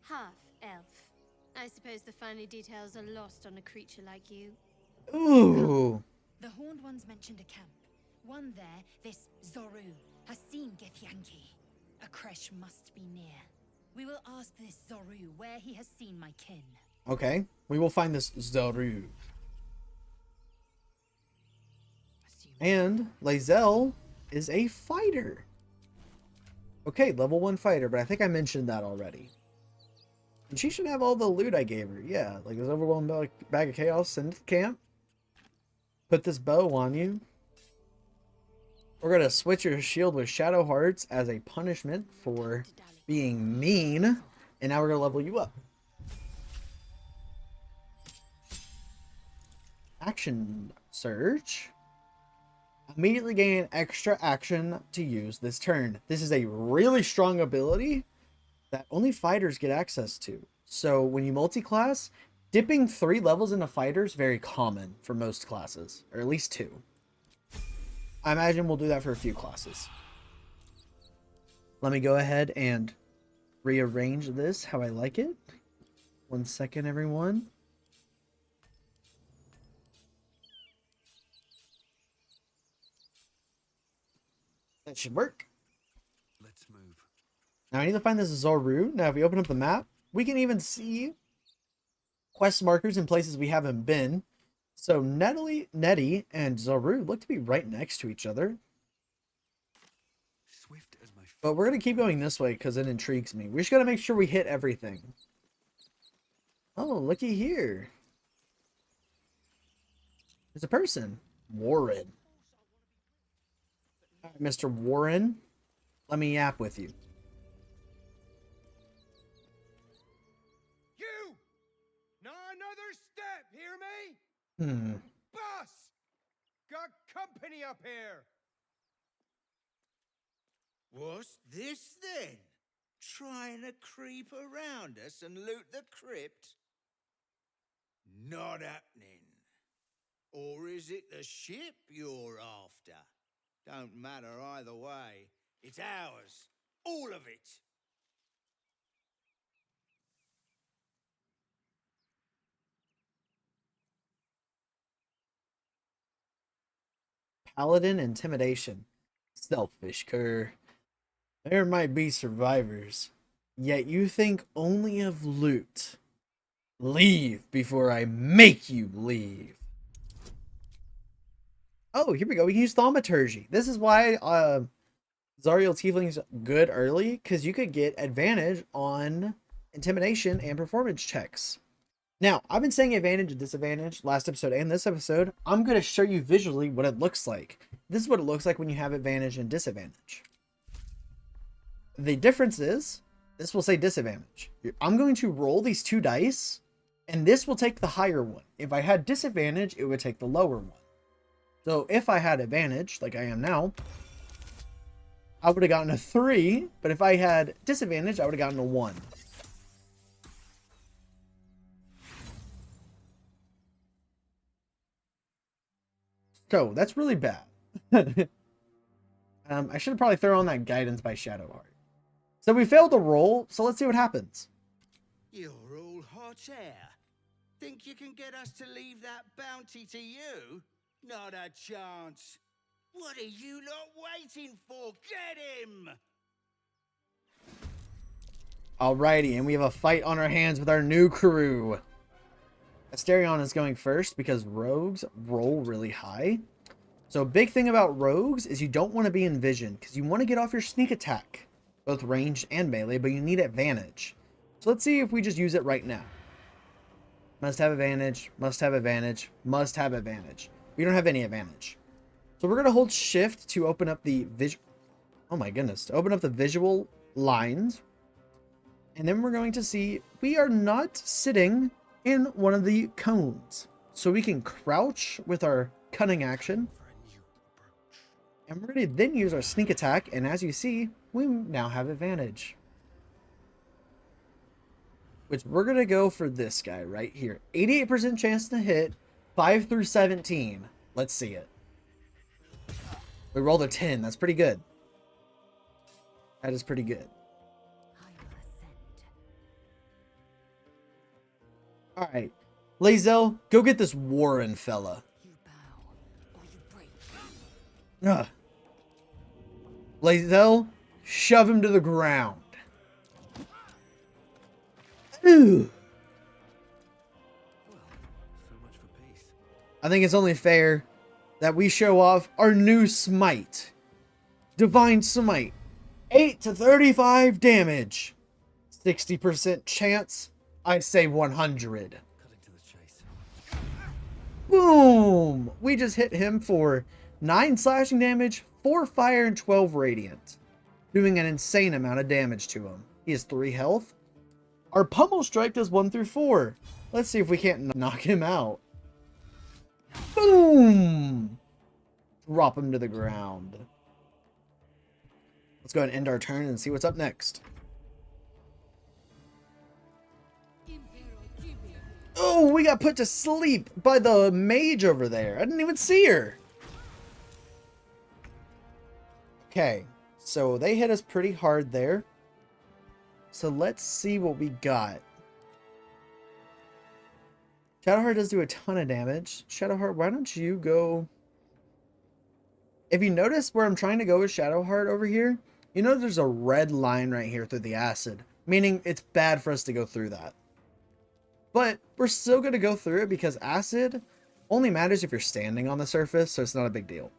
Half elf. I suppose the finer details are lost on a creature like you. Ooh. The Horned Ones mentioned a camp. One there, this Zoru, has seen Githyanki. A Kresh must be near. We will ask this Zoru where he has seen my kin. Okay. We will find this Zoru. And Lazel is a fighter. Okay, level 1 fighter, but I think I mentioned that already. And she should have all the loot I gave her. Yeah, like this overwhelming bag of chaos, send it to camp. Put this bow on you. We're going to switch your shield with Shadow Hearts as a punishment for being mean. And now we're going to level you up. Action Surge. Immediately gain extra action to use this turn. This is a really strong ability that only fighters get access to. So when you multi-class, dipping 3 levels into fighter is very common for most classes, or at least 2. I imagine we'll do that for a few classes. Let me go ahead and rearrange this how I like it. 1 second, everyone. That should work. Let's move. Now I need to find this Zoru. Now if we open up the map, we can even see quest markers in places we haven't been. So Nettie and Zoru look to be right next to each other. Swift as my But we're going to keep going this way because it intrigues me. We just got to make sure we hit everything. Oh, looky here. There's a person. Warren. All right, Mr. Warren, let me yap with you. You! Not another step, hear me? Boss! Got company up here! What's this then? Trying to creep around us and loot the crypt? Not happening. Or is it the ship you're after? Don't matter either way. It's ours. All of it. Paladin intimidation. Selfish cur. There might be survivors, yet you think only of loot. Leave before I make you leave. Oh, here we go. We can use Thaumaturgy. This is why Zariel Tiefling's good early, because you could get advantage on intimidation and performance checks. Now, I've been saying advantage and disadvantage last episode and this episode. I'm going to show you visually what it looks like. This is what it looks like when you have advantage and disadvantage. The difference is, this will say disadvantage. I'm going to roll these 2 dice, and this will take the higher one. If I had disadvantage, it would take the lower one. So if I had advantage, like I am now, I would have gotten a 3, but if I had disadvantage, I would have gotten a 1. So, that's really bad. I should probably throw on that guidance by Shadowheart. So we failed to roll, so let's see what happens. You're all hot air. Think you can get us to leave that bounty to you? Not a chance. What are you lot waiting for? Get him! Alrighty, and we have a fight on our hands with our new crew. Asterion is going first because rogues roll really high. So big thing about rogues is you don't want to be in vision because you want to get off your sneak attack, both ranged and melee, but you need advantage. So let's see if we just use it right now. Must have advantage, must have advantage, must have advantage. We don't have any advantage. So we're going to hold shift to open up the oh my goodness, to open up the visual lines. And then we're going to see we are not sitting in one of the cones. So we can crouch with our cunning action. And we're ready to then use our sneak attack. And as you see, we now have advantage. Which we're going to go for this guy right here. 88% chance to hit, 5 through 17. Let's see it. We rolled a 10. That's pretty good. That is pretty good. Alright. Lae'zel, go get this Warren fella. Ugh. Lae'zel, shove him to the ground. Ooh. So much for peace. I think it's only fair that we show off our new smite. Divine Smite. 8 to 35 damage. 60% chance. I say 100. Cutting to the chase. Boom! We just hit him for 9 slashing damage, 4 fire, and 12 radiant. Doing an insane amount of damage to him. He has 3 health. Our pummel strike does 1 through 4. Let's see if we can't knock him out. Boom! Drop him to the ground. Let's go ahead and end our turn and see what's up next. Oh, we got put to sleep by the mage over there. I didn't even see her. Okay, so they hit us pretty hard there. So let's see what we got. Shadowheart does do a ton of damage. Shadowheart, why don't you go... If you notice where I'm trying to go with Shadowheart over here, you know there's a red line right here through the acid. Meaning it's bad for us to go through that. But we're still going to go through it because acid only matters if you're standing on the surface, so it's not a big deal.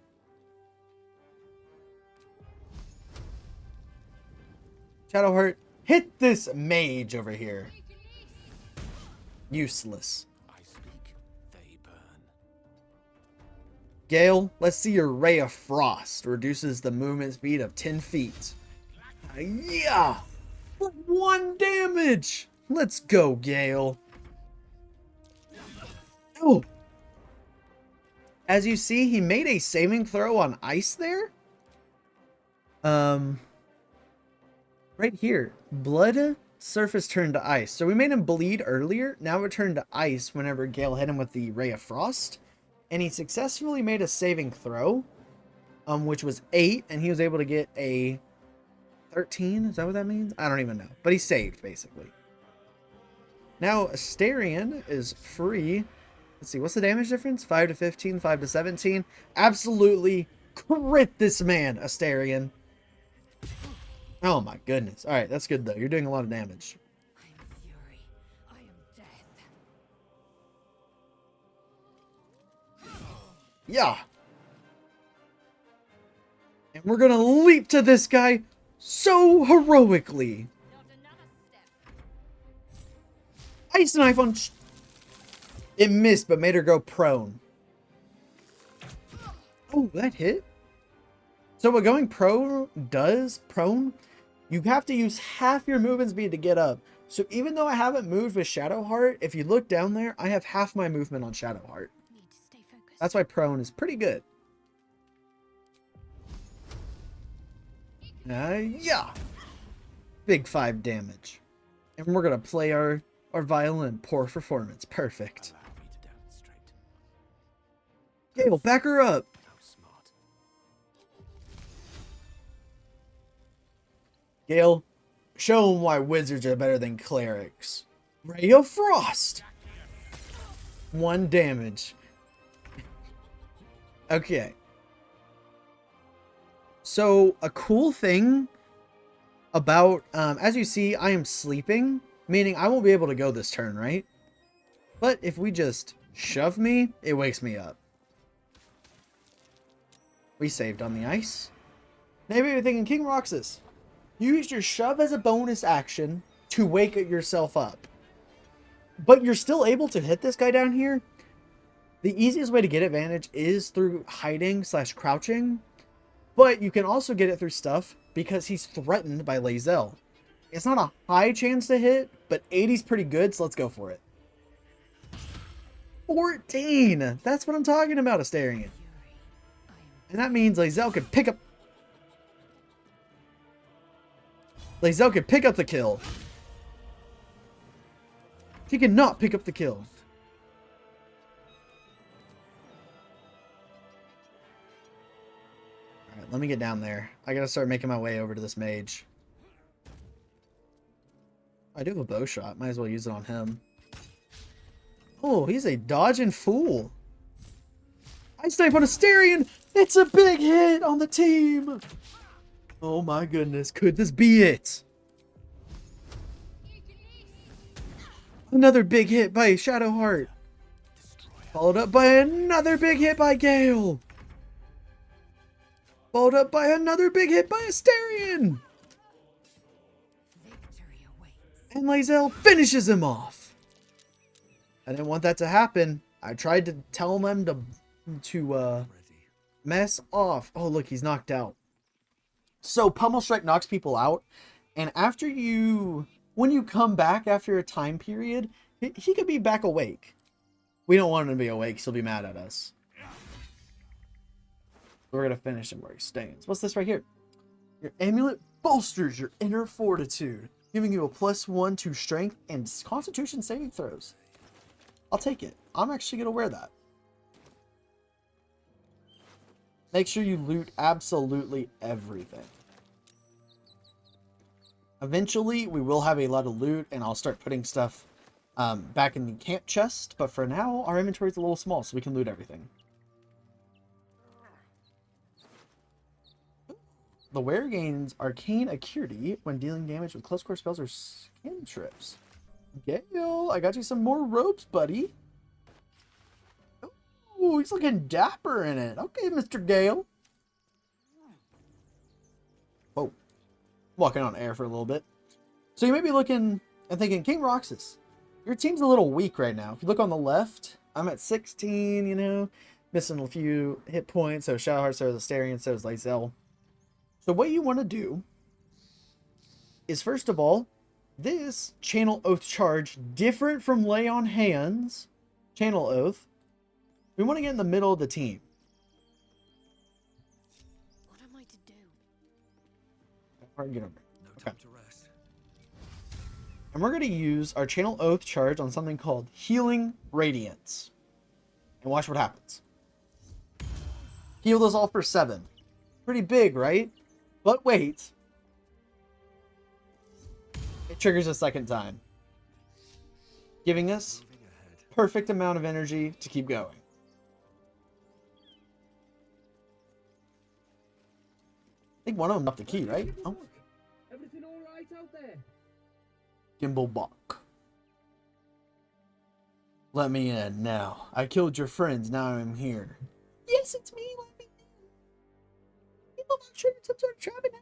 Shadowheart, hit this mage over here. Useless. I speak, they burn. Gale, let's see your Ray of Frost. Reduces the movement speed of 10 feet. Yeah! For 1 damage! Let's go, Gale. Oh. As you see, he made a saving throw on ice there. Right here. Blood surface turned to ice. So we made him bleed earlier. Now it turned to ice whenever Gale hit him with the Ray of Frost. And he successfully made a saving throw. Which was 8. And he was able to get a 13. Is that what that means? I don't even know. But he saved, basically. Now, Asterion is free. Let's see, what's the damage difference? 5 to 15, 5 to 17. Absolutely crit this man, Asterion. Oh my goodness. Alright, that's good though. You're doing a lot of damage. I am fury. I am death. Yeah. And we're gonna leap to this guy so heroically. Ice knife on... It missed, but made her go prone. Oh, that hit? So what going prone does, you have to use half your movement speed to get up. So even though I haven't moved with Shadowheart, if you look down there, I have half my movement on Shadowheart. Need to stay focused. That's why prone is pretty good. Yeah. Big 5 damage. And we're gonna play our violin. Poor performance. Perfect. Allow me to demonstrate. Gale, back her up. How smart. Gale, show them why wizards are better than clerics. Ray of Frost. 1 damage. Okay. So, a cool thing about, as you see, I am sleeping, meaning I won't be able to go this turn, right? But if we just shove me, it wakes me up. We saved on the ice. Maybe you're thinking, King Roxas, use your shove as a bonus action to wake yourself up. But you're still able to hit this guy down here. The easiest way to get advantage is through hiding / crouching. But you can also get it through stuff because he's threatened by Lae'zel. It's not a high chance to hit, but 80's pretty good, so let's go for it. 14! That's what I'm talking about, Astarion. And that means Lae'zel could pick up... Lae'zel could pick up the kill. She cannot pick up the kill. Alright, let me get down there. I gotta start making my way over to this mage. I do have a bow shot. Might as well use it on him. Oh, he's a dodging fool. I snipe on Astarion. It's a big hit on the team. Oh my goodness. Could this be it? Another big hit by Shadowheart. Followed up by another big hit by Gale. Followed up by another big hit by Astarion. And Lae'zel finishes him off. I didn't want that to happen. I tried to tell them to mess off. Oh, look, he's knocked out. So Pummel Strike knocks people out. And after when you come back after a time period, he could be back awake. We don't want him to be awake. He'll be mad at us. We're going to finish him where he stands. What's this right here? Your amulet bolsters your inner fortitude, giving you a +1 to strength and constitution saving throws. I'll take it. I'm actually going to wear that. Make sure you loot absolutely everything. Eventually, we will have a lot of loot, and I'll start putting stuff back in the camp chest. But for now, our inventory is a little small, so we can loot everything. The wearer gains arcane acuity when dealing damage with close quarter spells or cantrips. Gale, I got you some more ropes, buddy. Ooh, he's looking dapper in it. Okay, Mr. Gale. Whoa. Walking on air for a little bit. So you may be looking and thinking, King Roxas, your team's a little weak right now. If you look on the left, I'm at 16, you know, missing a few hit points. So Shadowheart, so is Astarion, so is Lae'zel. So what you want to do is, first of all, this Channel Oath charge, different from Lay on Hands, Channel Oath, we want to get in the middle of the team. What am I to do? All right, get over. No time to rest. And we're going to use our Channel Oath charge on something called Healing Radiance. And watch what happens. Heal those all for 7. Pretty big, right? But wait. It triggers a second time, giving us perfect amount of energy to keep going. I think one of them up the key, right? Oh. Everything all right out there? Gimbal Bach. Let me in now. I killed your friends. Now I'm here. Yes, it's me. Let me in. Gimbal Bach triggered some sort of trap and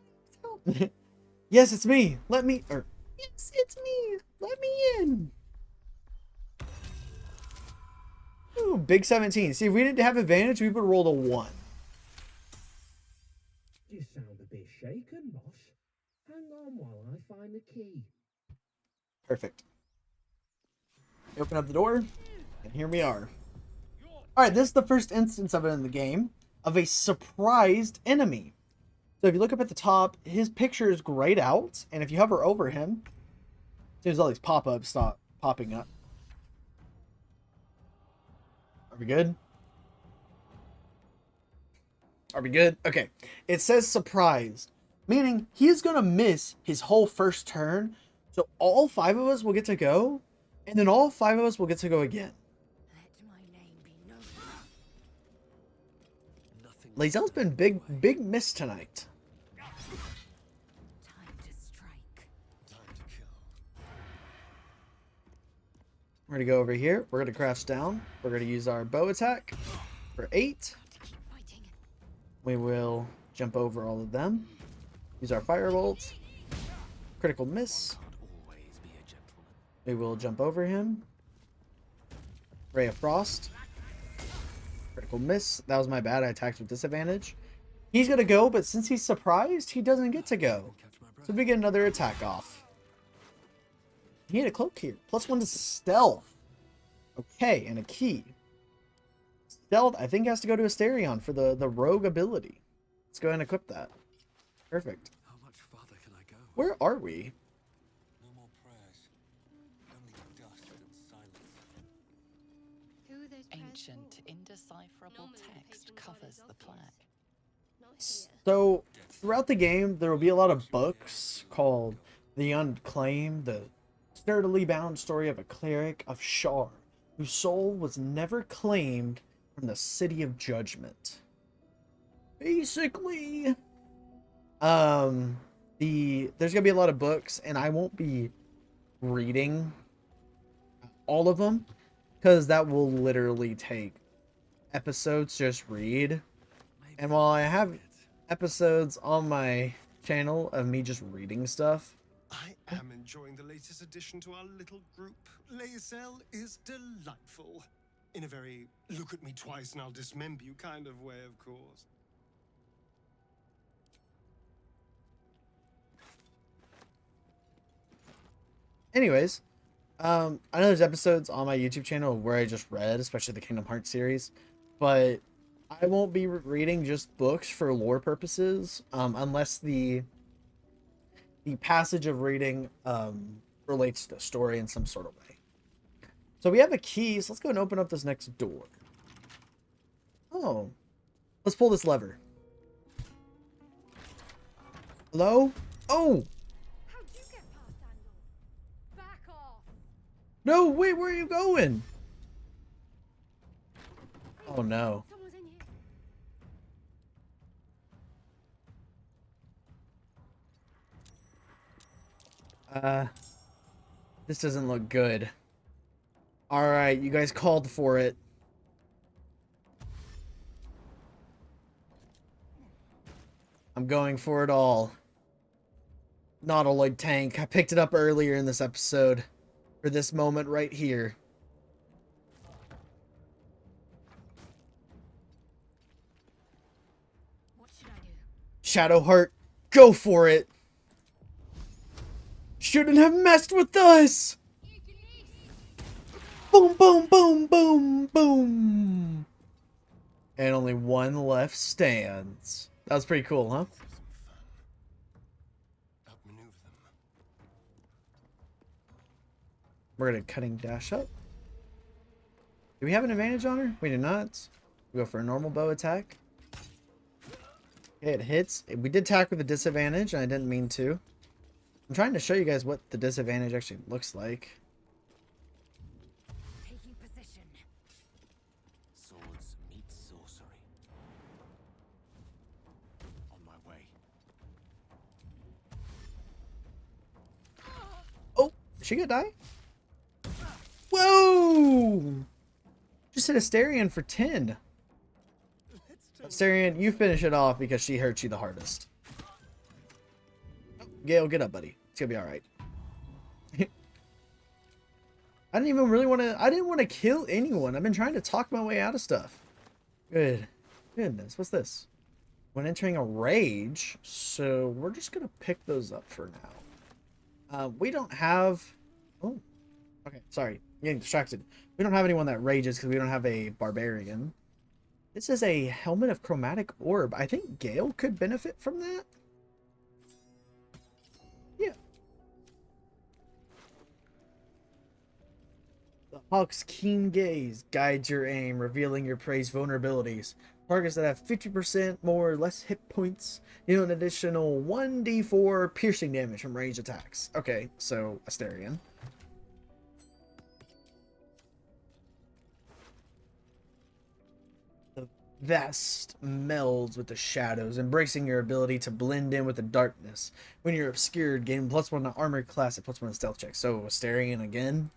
help. Yes, it's me. Let me. Yes, it's me. Let me in. Ooh, big 17. See, if we didn't have advantage, we would have rolled a 1. You sound a bit shaken, boss. Hang on while I find the key. Perfect. Open up the door, and here we are. Alright, this is the first instance of it in the game, of a surprised enemy. So if you look up at the top, his picture is grayed out, and if you hover over him, as soon as all these pop-ups stop popping up. Are we good? Are we good? Okay. It says surprised, meaning he's going to miss his whole first turn. So all 5 of us will get to go, and then all 5 of us will get to go again. Let my name be known. Lae'zel's been big miss tonight. Time to strike. Time to kill. We're going to go over here. We're going to crouch down. We're going to use our bow attack for 8. We will jump over all of them. Use our firebolt. Critical miss. We will jump over him. Ray of Frost. Critical miss. That was my bad. I attacked with disadvantage. He's going to go, but since he's surprised, he doesn't get to go. So we get another attack off. He had a cloak here. +1 to stealth. Okay, and a key. Stealth, I think, has to go to Asterion for the rogue ability. Let's go ahead and equip that. Perfect. How much farther can I go? Where are we? No more prayers. Only dust and silence. Who are those prayers Ancient, for? indecipherable Normally the text patron god covers is the obvious. plaque. Not here. So, throughout the game, there will be a lot of books called The Unclaimed, the sturdily bound story of a cleric of Shar, whose soul was never claimed from the City of Judgment. Basically, there's gonna be a lot of books, and I won't be reading all of them because that will literally take episodes to just read. And while I have episodes on my channel of me just reading stuff, I am enjoying the latest addition to our little group. Lae'zel is delightful. In a very look at me twice and I'll dismember you kind of way, of course. anyways, I know there's episodes on my YouTube channel where I just read, especially the Kingdom Hearts series, but I won't be reading just books for lore purposes, unless the passage of reading relates to the story in some sort of way. So we have a key, so let's go and open up this next door. Oh, let's pull this lever. Hello? Oh! How'd you get past Andor? Back off! No, wait, where are you going? Oh no. Someone's in here. This doesn't look good. Alright, you guys called for it. I'm going for it all. Nautiloid tank. I picked it up earlier in this episode. For this moment right here. What should I do? Shadowheart, go for it! Shouldn't have messed with us! Boom, boom, boom, boom, boom! And only one left stands. That was pretty cool, huh? Outmaneuver them. We're gonna cutting dash up. Do we have an advantage on her? We do not. We go for a normal bow attack. Okay, it hits. We did attack with a disadvantage, and I didn't mean to. I'm trying to show you guys what the disadvantage actually looks like. Taking position. Swords meet sorcery. On my way. Oh, is she gonna die? Whoa! Just hit Asterion for 10. Asterion, you finish it off because she hurt you the hardest. Oh, Gale, get up, buddy. It's gonna be alright. I didn't even really want to... I didn't want to kill anyone. I've been trying to talk my way out of stuff. Good. Goodness, what's this? When entering a rage, so we're just gonna pick those up for now. We don't have... Oh, okay, sorry. I'm getting distracted. We don't have anyone that rages because we don't have a barbarian. This is a helmet of chromatic orb. I think Gale could benefit from that. Yeah. The hawk's keen gaze guides your aim, revealing your prey's vulnerabilities. Targets that have 50% more or less hit points deal an additional 1d4 piercing damage from ranged attacks. Okay, so Astarion. The vest melds with the shadows, embracing your ability to blend in with the darkness. When you're obscured, gain +1 to armor class and +1 to stealth check. So Astarion again.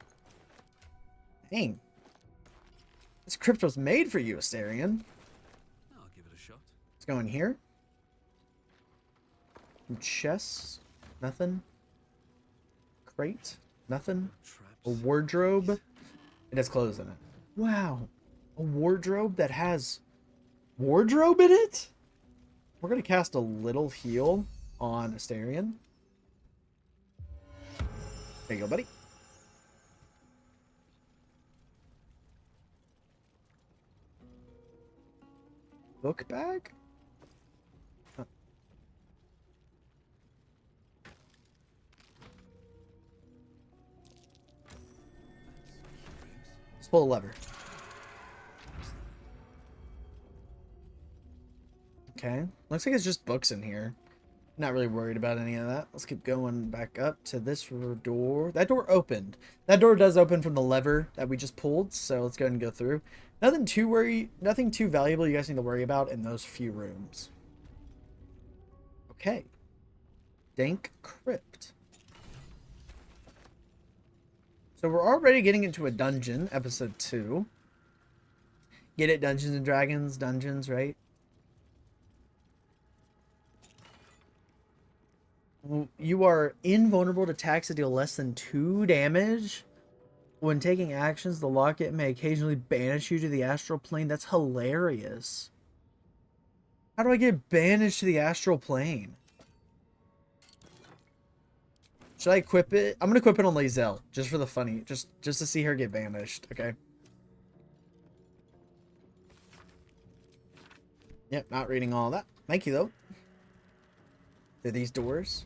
Dang. This crypt was made for you, Astarion. I'll give it a shot. Let's go in here. Some chests. Nothing. Crate. Nothing. A wardrobe. It has clothes in it. Wow. A wardrobe that has wardrobe in it? We're going to cast a little heal on Astarion. There you go, buddy. Book bag? Huh. Let's pull a lever. Okay. Looks like it's just books in here. Not really worried about any of that. Let's keep going back up to this door. That door opened. That door does open from the lever that we just pulled, so let's go ahead and go through. Nothing too valuable you guys need to worry about in those few rooms. Okay. Dank Crypt. So we're already getting into a dungeon, episode 2. Get it? Dungeons and Dragons, dungeons, right? You are invulnerable to attacks that deal less than 2 damage. When taking actions, the locket may occasionally banish you to the astral plane. That's hilarious. How do I get banished to the astral plane? Should I equip it? I'm going to equip it on Lae'zel, just for the funny. Just to see her get banished, okay? Yep, not reading all that. Thank you, though. They're these doors.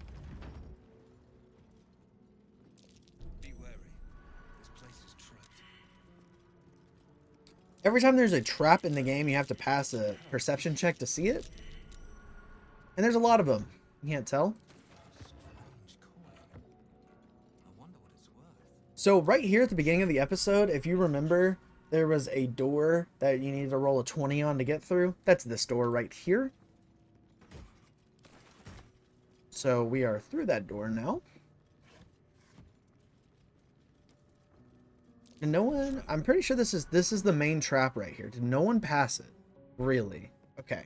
Every time there's a trap in the game, you have to pass a perception check to see it. And there's a lot of them. You can't tell. So right here at the beginning of the episode, if you remember, there was a door that you needed to roll a 20 on to get through. That's this door right here. So we are through that door now. And no one, I'm pretty sure this is the main trap right here. Did no one pass it? Really? Okay.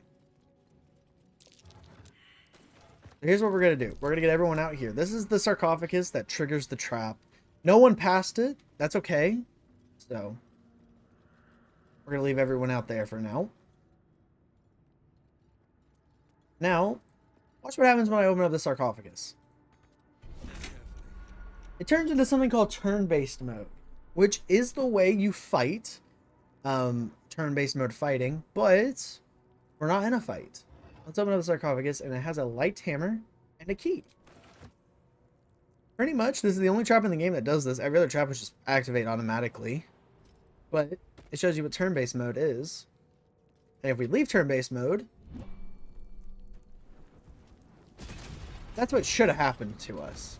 Here's what we're going to do. We're going to get everyone out here. This is the sarcophagus that triggers the trap. No one passed it. That's okay. So, we're going to leave everyone out there for now. Now, watch what happens when I open up the sarcophagus. It turns into something called turn-based mode, which is the way you fight turn-based mode fighting, but we're not in a fight. Let's open up the sarcophagus, and it has a light hammer and a key. Pretty much, this is the only trap in the game that does this. Every other trap is just activate automatically. But it shows you what turn-based mode is. And if we leave turn-based mode, that's what should have happened to us.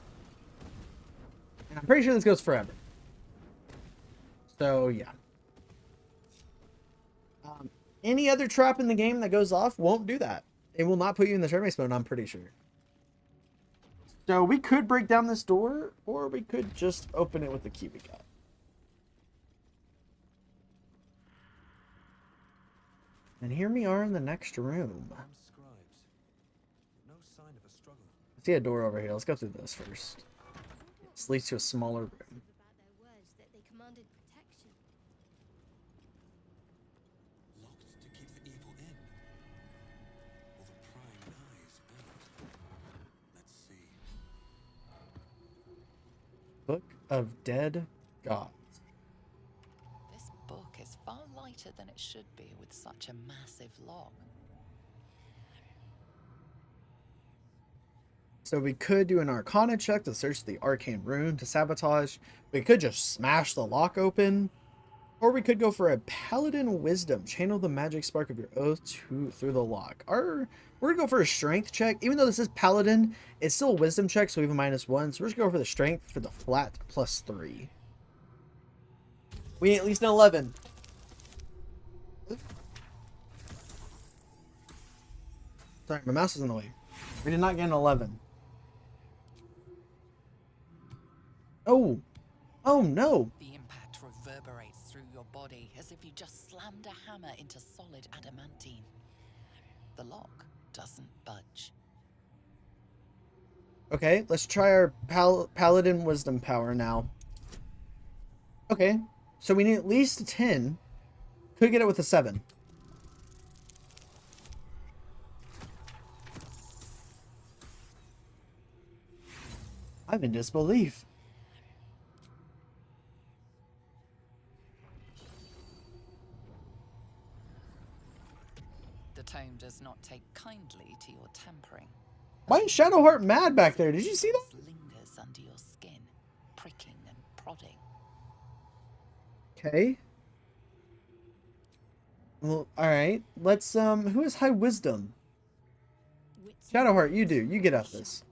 And I'm pretty sure this goes forever. So, yeah. Any other trap in the game that goes off won't do that. It will not put you in the turn-based mode, I'm pretty sure. So, we could break down this door, or we could just open it with the key we got. And here we are in the next room. I see a door over here. Let's go through this first. This leads to a smaller room. Book of Dead Gods. This book is far lighter than it should be with such a massive lock. So we could do an Arcana check to search the arcane rune to sabotage. We could just smash the lock open. Or we could go for a Paladin Wisdom. Channel the magic spark of your oath through the lock. We're going to go for a Strength check. Even though this is Paladin, it's still a Wisdom check, so we have a -1. So we're just going to go for the Strength for the flat +3. We need at least an 11. Sorry, my mouse is in the way. We did not get an 11. Oh. Oh, no. The impact reverberates through your body as if you just slammed a hammer into solid adamantine. The lock doesn't budge. Okay, let's try our Paladin Wisdom power now. Okay, so we need at least a 10. Could get it with a 7. I'm in disbelief. The tome does not take kindly to your tampering. Why is Shadowheart mad back there? Did you see that? It lingers under your skin, pricking and prodding. Okay. Well, alright. Let's, who has high wisdom? Shadowheart, you do. You get out this.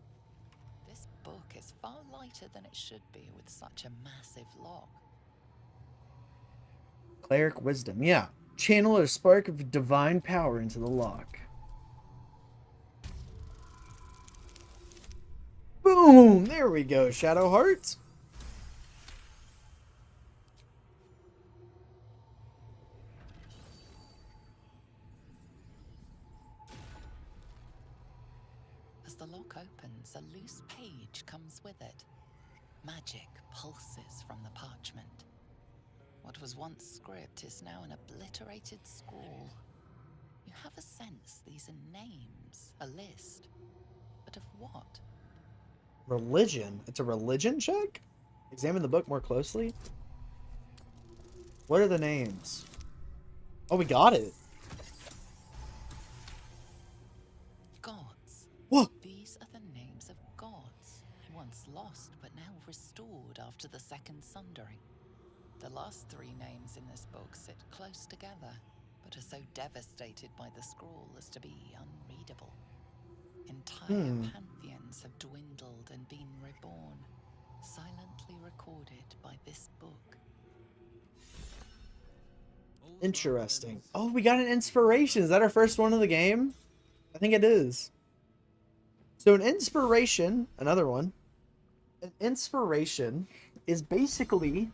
This book is far lighter than it should be with such a massive lock. Cleric wisdom. Yeah. Channel a spark of divine power into the lock. Boom! There we go, Shadowheart. As the lock opens, a loose page comes with it. Magic pulses from the parchment. What was once script is now an obliterated scrawl. You have a sense these are names, a list. But of what? Religion. It's a religion check? Examine the book more closely. What are the names? Oh, we got it. Gods. What? These are the names of gods, once lost but now restored after the Second Sundering. The last 3 names in this book sit close together, but are so devastated by the scroll as to be unreadable. Entire pantheons have dwindled and been reborn, silently recorded by this book. Interesting. Oh, we got an inspiration. Is that our first one of the game? I think it is. So an inspiration, another one. An inspiration is basically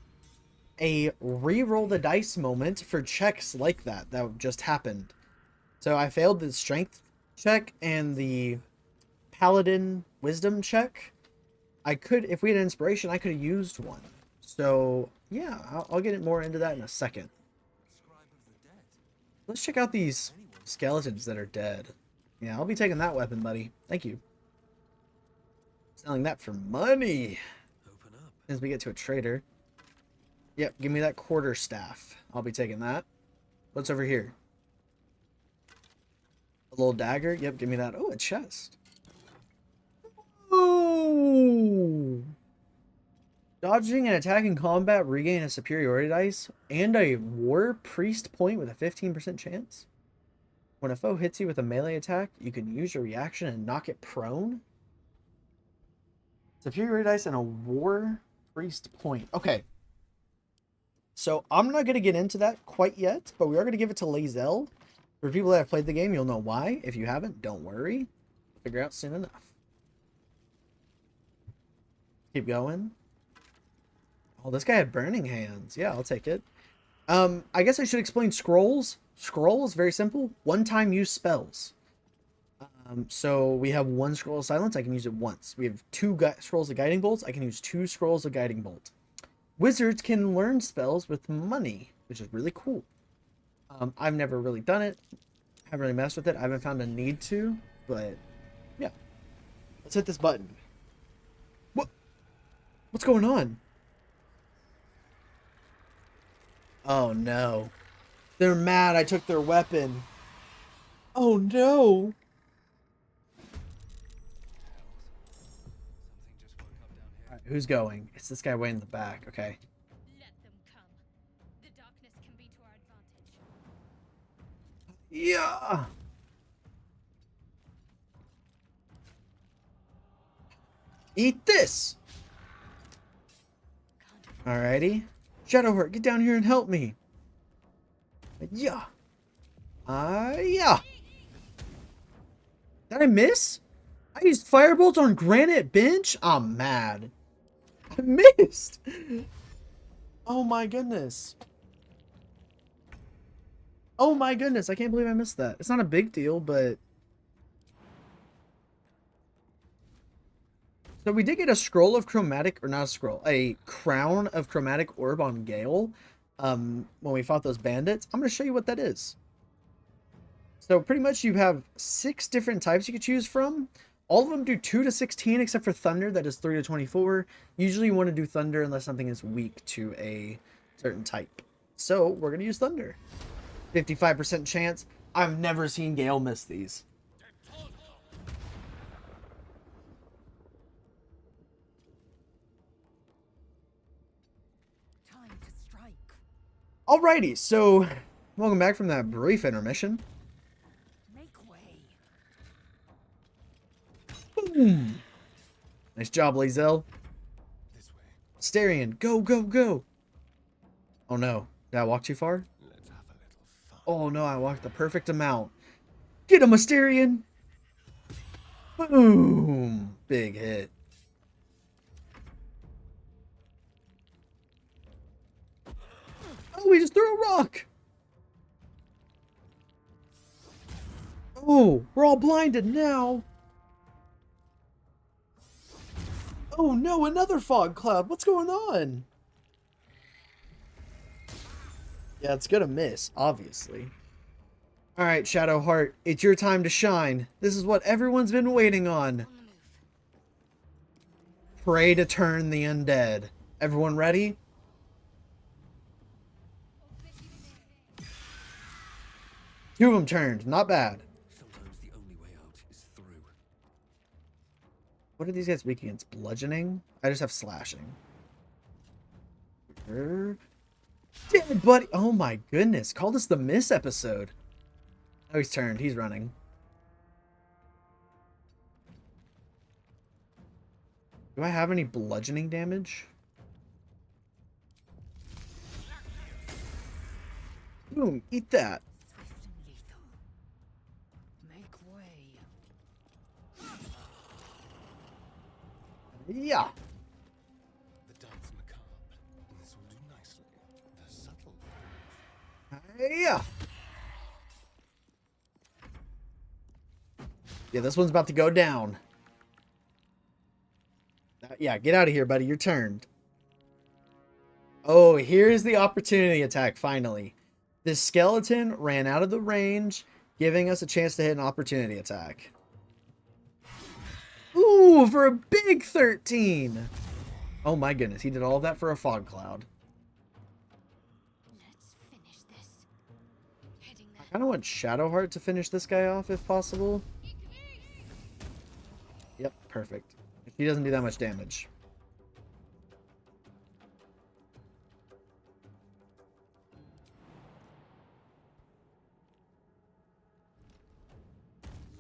a re-roll the dice moment for checks like that just happened. So I failed the strength check and the paladin wisdom check. I could, if we had an inspiration, I could have used one. So yeah, I'll get more into that in a second. Let's check out these skeletons that are dead. Yeah, I'll be taking that weapon, buddy. Thank you. Selling that for money. Open up. As we get to a trader. Yep, give me that quarterstaff. I'll be taking that. What's over here? A little dagger? Yep, give me that. Oh, a chest. Oh! Dodging and attacking combat, regain a superiority dice, and a war priest point with a 15% chance. When a foe hits you with a melee attack, you can use your reaction and knock it prone. Superiority dice and a war priest point. Okay. So I'm not going to get into that quite yet, but we are going to give it to Lae'zel. For people that have played the game, you'll know why. If you haven't, don't worry. We'll figure out soon enough. Keep going. Oh, this guy had burning hands. Yeah, I'll take it. I guess I should explain scrolls. Scrolls, very simple. One-time use spells. So we have 1 scroll of silence. I can use it once. We have 2 scrolls of guiding bolts. I can use 2 scrolls of guiding bolt. Wizards can learn spells with money, which is really cool. I've never really done it. Haven't really messed with it. I haven't found a need to, but yeah. Let's hit this button. What's going on? Oh no. They're mad I took their weapon. Oh no. Alright, who's going? It's this guy way in the back. Okay. Let them come. The darkness can be to our advantage. Yeah. Eat this. Alrighty. Shadowheart, get down here and help me. Yeah. Yeah. Did I miss? I used firebolt on granite bench? I'm mad. I missed. Oh my goodness. Oh my goodness. I can't believe I missed that. It's not a big deal, but... So we did get a scroll of chromatic, or not a scroll, a crown of chromatic orb on Gale when we fought those bandits. I'm going to show you what that is. So pretty much you have 6 different types you could choose from. All of them do 2 to 16 except for Thunder, that is 3 to 24. Usually you want to do Thunder unless something is weak to a certain type. So we're going to use Thunder. 55% chance. I've never seen Gale miss these. Alrighty, so welcome back from that brief intermission. Make way. Boom. Nice job, Lazelle. This way. Starion, go, go, go. Oh no, did I walk too far? Let's have a little fun. Oh no, I walked the perfect amount. Get him, Astarion. Boom. Big hit. Oh, we just threw a rock. Oh, we're all blinded now. Oh no, another fog cloud. What's going on? Yeah, it's gonna miss, obviously. Alright, Shadowheart, it's your time to shine. This is what everyone's been waiting on. Pray to turn the undead. Everyone ready? Two of them turned. Not bad. Sometimes the only way out is through. What are these guys weak against? Bludgeoning? I just have slashing. Dead buddy. Oh my goodness. Call this the miss episode. Oh, he's turned. He's running. Do I have any bludgeoning damage? Boom. Eat that. Make way. Yeah. The dance macabre. This will do nicely. The subtle. Yeah. Yeah, this one's about to go down. Yeah, get out of here, buddy. You're turned. Oh, here's the opportunity attack, finally. This skeleton ran out of the range, giving us a chance to hit an opportunity attack. Ooh, for a big 13. Oh my goodness, he did all of that for a fog cloud. Let's finish this. Heading I kind of want Shadowheart to finish this guy off if possible. Yep, perfect. He doesn't do that much damage.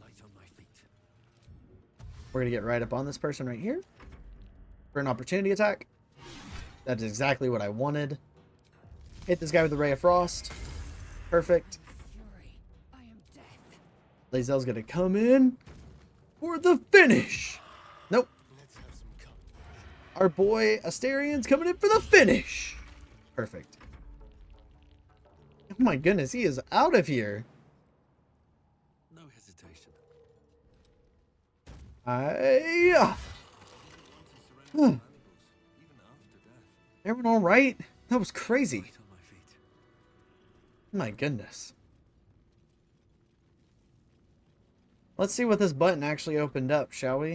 Light on my feet. We're going to get right up on this person right here for an opportunity attack. That is exactly what I wanted. Hit this guy with the Ray of Frost. Perfect. Fury. I am death. Lazelle's going to come in for the finish. Nope. Let's have some company. Our boy Astarion's coming in for the finish. Perfect. Oh my goodness, he is out of here. No hesitation. Yeah. Even after death. Everyone all right? That was crazy. Light on my feet. My goodness. Let's see what this button actually opened up, shall we? A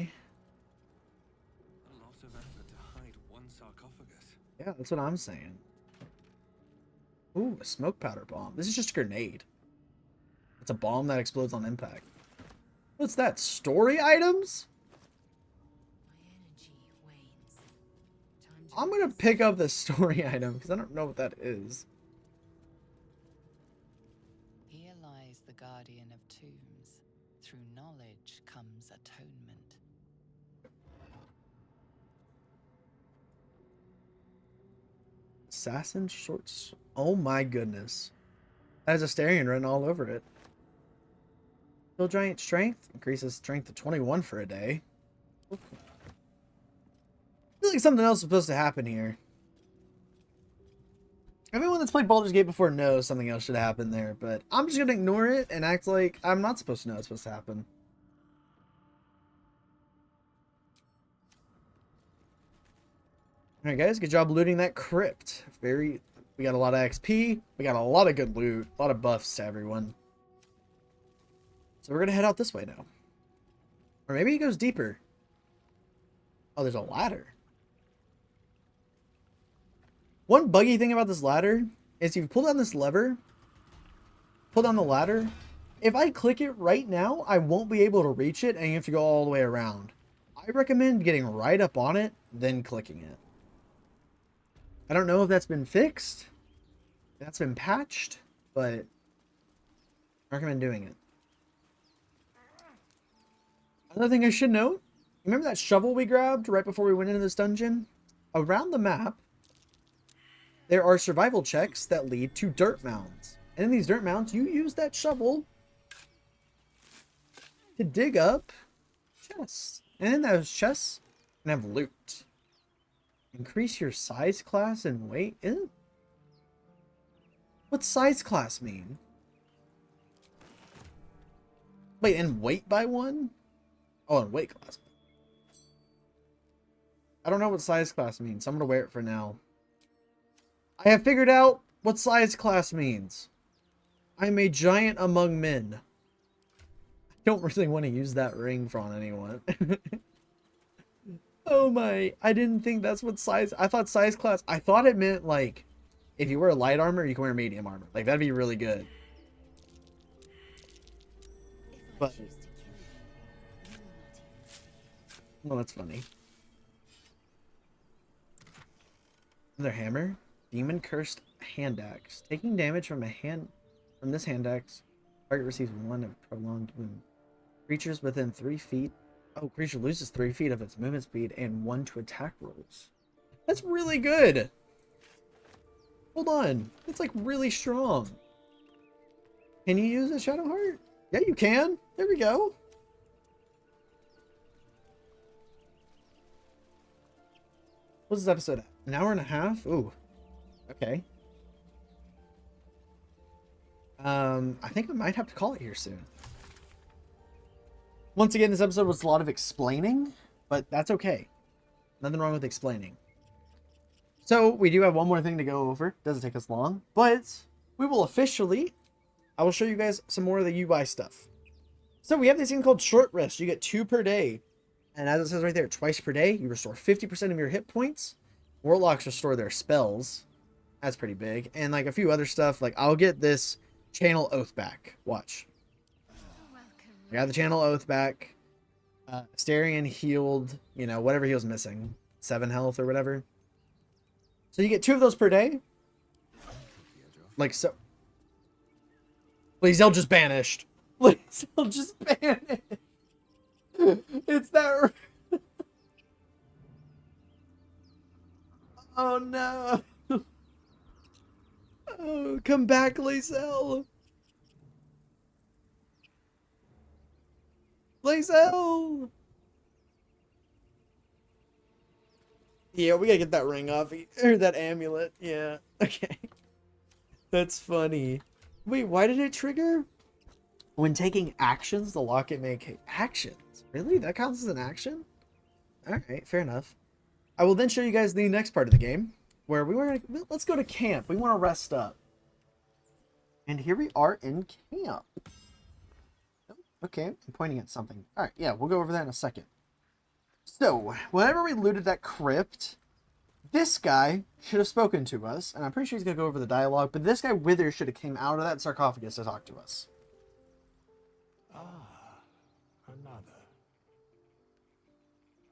lot of effort to hide one sarcophagus. Yeah, that's what I'm saying. Ooh, a smoke powder bomb. This is just a grenade. It's a bomb that explodes on impact. What's that? Story items? My energy wanes. Time to I'm gonna rest. pick up the story item because I don't know what that is. Here lies the guardian of tombs. Through knowledge comes atonement. Assassin shorts. Oh my goodness. That has a Astarion written all over it. Kill giant strength. Increases strength to 21 for a day. I feel like something else is supposed to happen here. Everyone that's played Baldur's Gate before knows something else should happen there, but I'm just gonna ignore it and act like I'm not supposed to know it's supposed to happen. Alright guys, good job looting that crypt. We got a lot of XP, we got a lot of good loot, a lot of buffs to everyone. So we're gonna head out this way now. Or maybe he goes deeper. Oh, there's a ladder. One buggy thing about this ladder is if you pull down this lever, pull down the ladder, if I click it right now, I won't be able to reach it and you have to go all the way around. I recommend getting right up on it, then clicking it. I don't know if that's been fixed, that's been patched, but I recommend doing it. Another thing I should note, remember that shovel we grabbed right before we went into this dungeon? Around the map, there are survival checks that lead to dirt mounds. And in these dirt mounds, you use that shovel to dig up chests. And in those chests, you can have loot. Increase your size class and weight? What's size class mean? Wait, and weight by 1? Oh, and weight class. I don't know what size class means, so I'm going to wear it for now. I have figured out what size class means. I'm a giant among men. I don't really want to use that ring on anyone. Oh my, I didn't think that's what size... I thought size class... I thought it meant, like, if you wear light armor, you can wear medium armor. Like, that'd be really good. But... well, that's funny. Another hammer. Demon cursed hand axe. Taking damage from this hand axe, target receives 1 of prolonged wound. Creatures within 3 feet. Oh, creature loses 3 feet of its movement speed and 1 to attack rolls. That's really good. Hold on. It's like really strong. Can you use a Shadow Heart? Yeah, you can. There we go. What's this episode at? An hour and a half? Ooh. Okay. I think I might have to call it here soon. Once again, this episode was a lot of explaining, but that's okay. Nothing wrong with explaining. So, we do have one more thing to go over. Doesn't take us long, but we will officially... I will show you guys some more of the UI stuff. So, we have this thing called Short Rest. You get 2 per day. And as it says right there, twice per day, you restore 50% of your hit points. Warlocks restore their spells. That's pretty big. And like a few other stuff, like I'll get this Channel Oath back. Watch. I got the Channel Oath back. Astarion healed, you know, whatever he was missing. 7 health or whatever. So you get 2 of those per day. Like so. Lae'zel just banished. Lae'zel just banished. It's that. Oh no. Oh, come back, Lae'zel. Lae'zel. Yeah, we gotta get that ring off. Or that amulet. Yeah. Okay. That's funny. Wait, why did it trigger? When taking actions, the locket may take actions. Really? That counts as an action? Alright, fair enough. I will then show you guys the next part of the game. Where we want to... Let's go to camp. We want to rest up. And here we are in camp. Okay, I'm pointing at something. Alright, yeah, we'll go over that in a second. So, whenever we looted that crypt, this guy should have spoken to us, and I'm pretty sure he's gonna go over the dialogue, but this guy Withers should have came out of that sarcophagus to talk to us. Ah, another.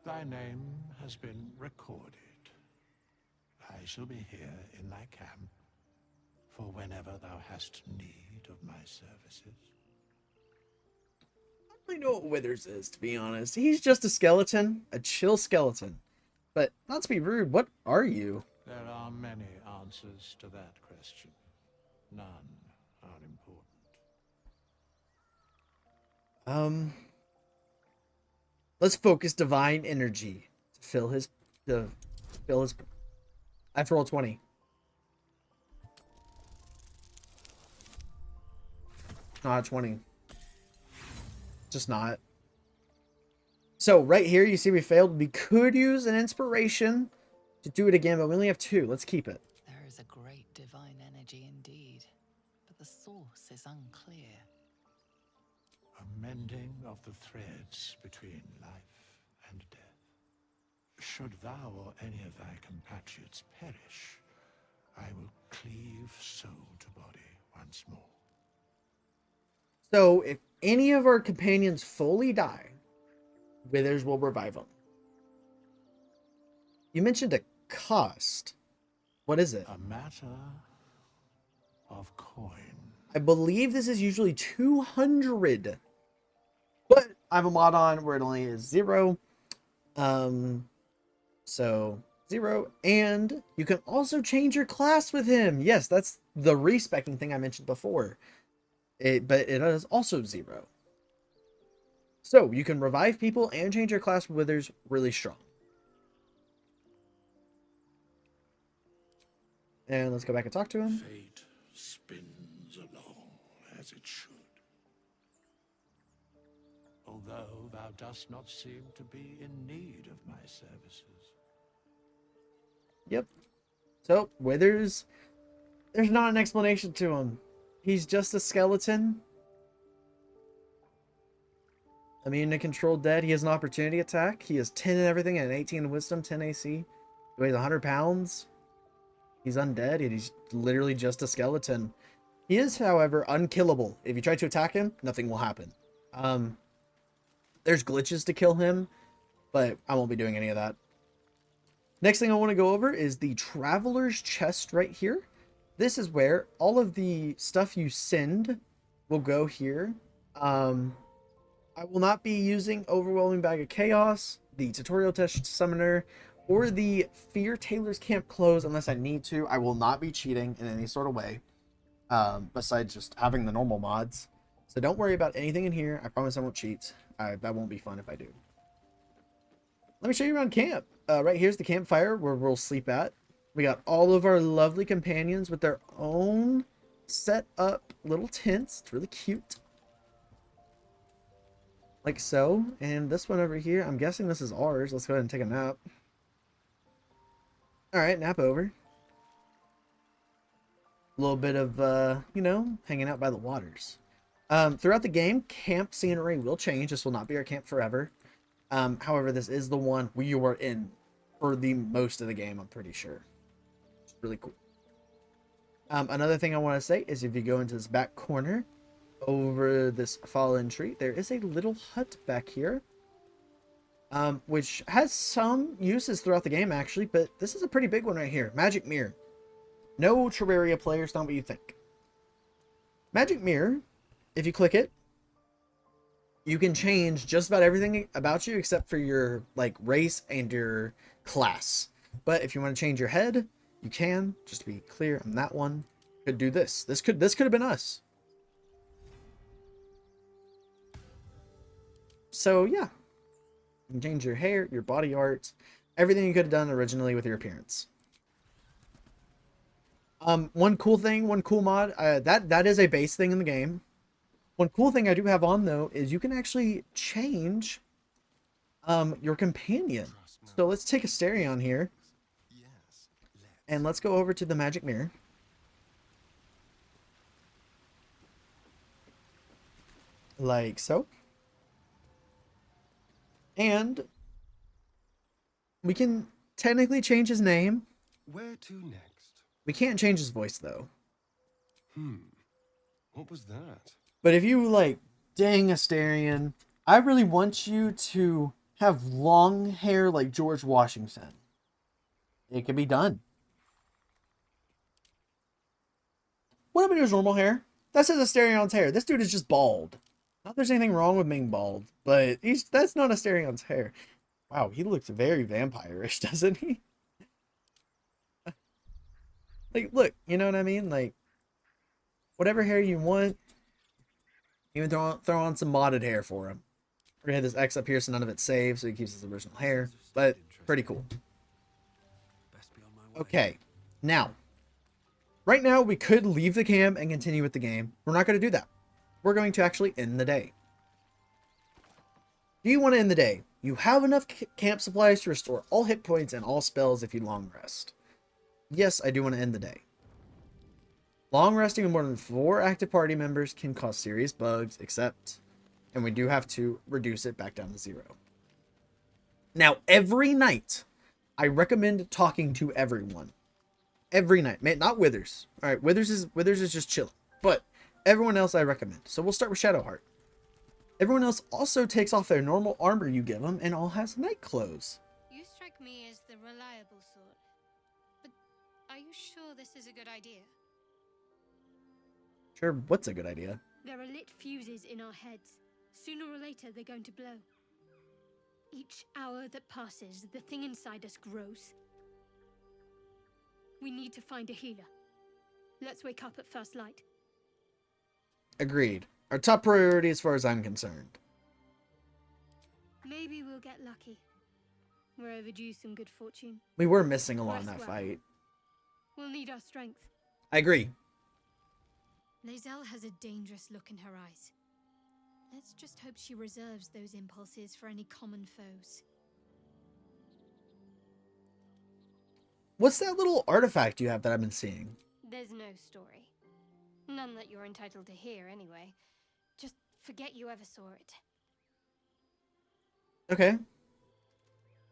Thy name has been recorded. I shall be here in thy camp for whenever thou hast need of my services. I don't really know what Withers is, to be honest. He's just a skeleton, a chill skeleton. But not to be rude, what are you? There are many answers to that question. None are important. Let's focus divine energy to fill his. I have to roll 20. Not 20. Just not. So right here, you see we failed. We could use an inspiration to do it again, but we only have 2. Let's keep it. There is a great divine energy indeed, but the source is unclear. A mending of the threads between life and death. Should thou or any of thy compatriots perish, I will cleave soul to body once more. So if any of our companions fully die, Withers will revive them. You mentioned a cost. What is it? A matter of coin. I believe this is usually 200. But I have a mod on where it only is 0. So 0. And you can also change your class with him. Yes, that's the respecking thing I mentioned before. But it is also 0. So you can revive people and change your class with Withers really strong. And let's go back and talk to him. Fate spins along as it should. Although thou dost not seem to be in need of my services. Yep. So Withers, there's not an explanation to him. He's just a skeleton. Immune to controlled dead. He has an opportunity attack. He has 10 in everything and 18 in wisdom, 10 AC. He weighs 100 pounds. He's undead and he's literally just a skeleton. He is, however, unkillable. If you try to attack him, nothing will happen. There's glitches to kill him, but I won't be doing any of that. Next thing I want to go over is the Traveler's Chest right here. This is where all of the stuff you send will go here. I will not be using Overwhelming Bag of Chaos, the Tutorial Test Summoner, or the Fear Tailor's Camp Clothes unless I need to. I will not be cheating in any sort of way, besides just having the normal mods. So don't worry about anything in here. I promise I won't cheat. That won't be fun if I do. Let me show you around camp. Right here's the campfire where we'll sleep at. We got all of our lovely companions with their own set up little tents. It's really cute. Like so. And this one over here, I'm guessing this is ours. Let's go ahead and take a nap. Alright, nap over. A little bit of, you know, hanging out by the waters. Throughout the game, camp scenery will change. This will not be our camp forever. However, this is the one we were in for the most of the game, I'm pretty sure. It's really cool. Another thing I want to say is if you go into this back corner, over this fallen tree, there is a little hut back here. Which has some uses throughout the game, actually, but this is a pretty big one right here. Magic Mirror. No Terraria players, not what you think. Magic Mirror, if you click it, you can change just about everything about you except for your like race and your class. But if you want to change your head, you can. Just to be clear on that one, could do this. This could have been us. So yeah, you can change your hair, your body art, everything you could have done originally with your appearance. One cool thing, one cool mod, that is a base thing in the game. One cool thing I do have on though is you can actually change your companion. So let's take Asterion here. And let's go over to the Magic Mirror. Like so. And we can technically change his name. Where to next? We can't change his voice though. What was that? But if you like, dang Astarion, I really want you to have long hair like George Washington. It can be done. What happened to his normal hair? That's his Astarion's hair. This dude is just bald. Not that there's anything wrong with being bald, but that's not Astarion's hair. Wow, he looks very vampire-ish, doesn't he? Like, look, you know what I mean? Like, whatever hair you want, even throw on some modded hair for him. We're gonna hit this X up here so none of it's saved, so he keeps his original hair. But pretty cool. Okay, now, right now we could leave the camp and continue with the game. We're not going to do that. We're going to actually end the day. Do you want to end the day? You have enough camp supplies to restore all hit points and all spells if you long rest. Yes, I do want to end the day. Long resting with more than 4 active party members can cause serious bugs, and we do have to reduce it back down to 0. Now, every night, I recommend talking to everyone. Every night. Man, not Withers. Alright, Withers is just chilling. But everyone else I recommend. So we'll start with Shadowheart. Everyone else also takes off their normal armor you give them and all has night clothes. You strike me as the reliable sort. But are you sure this is a good idea? Sure, what's a good idea? There are lit fuses in our heads. Sooner or later, they're going to blow. Each hour that passes, the thing inside us grows. We need to find a healer. Let's wake up at first light. Agreed. Our top priority as far as I'm concerned. Maybe we'll get lucky. We're overdue some good fortune. We were missing a lot in Rest that well. fight. We'll need our strength. I agree. Lae'zel has a dangerous look in her eyes. Let's just hope she reserves those impulses for any common foes. What's that little artifact you have that I've been seeing? There's no story. None that you're entitled to hear, anyway. Just forget you ever saw it. Okay.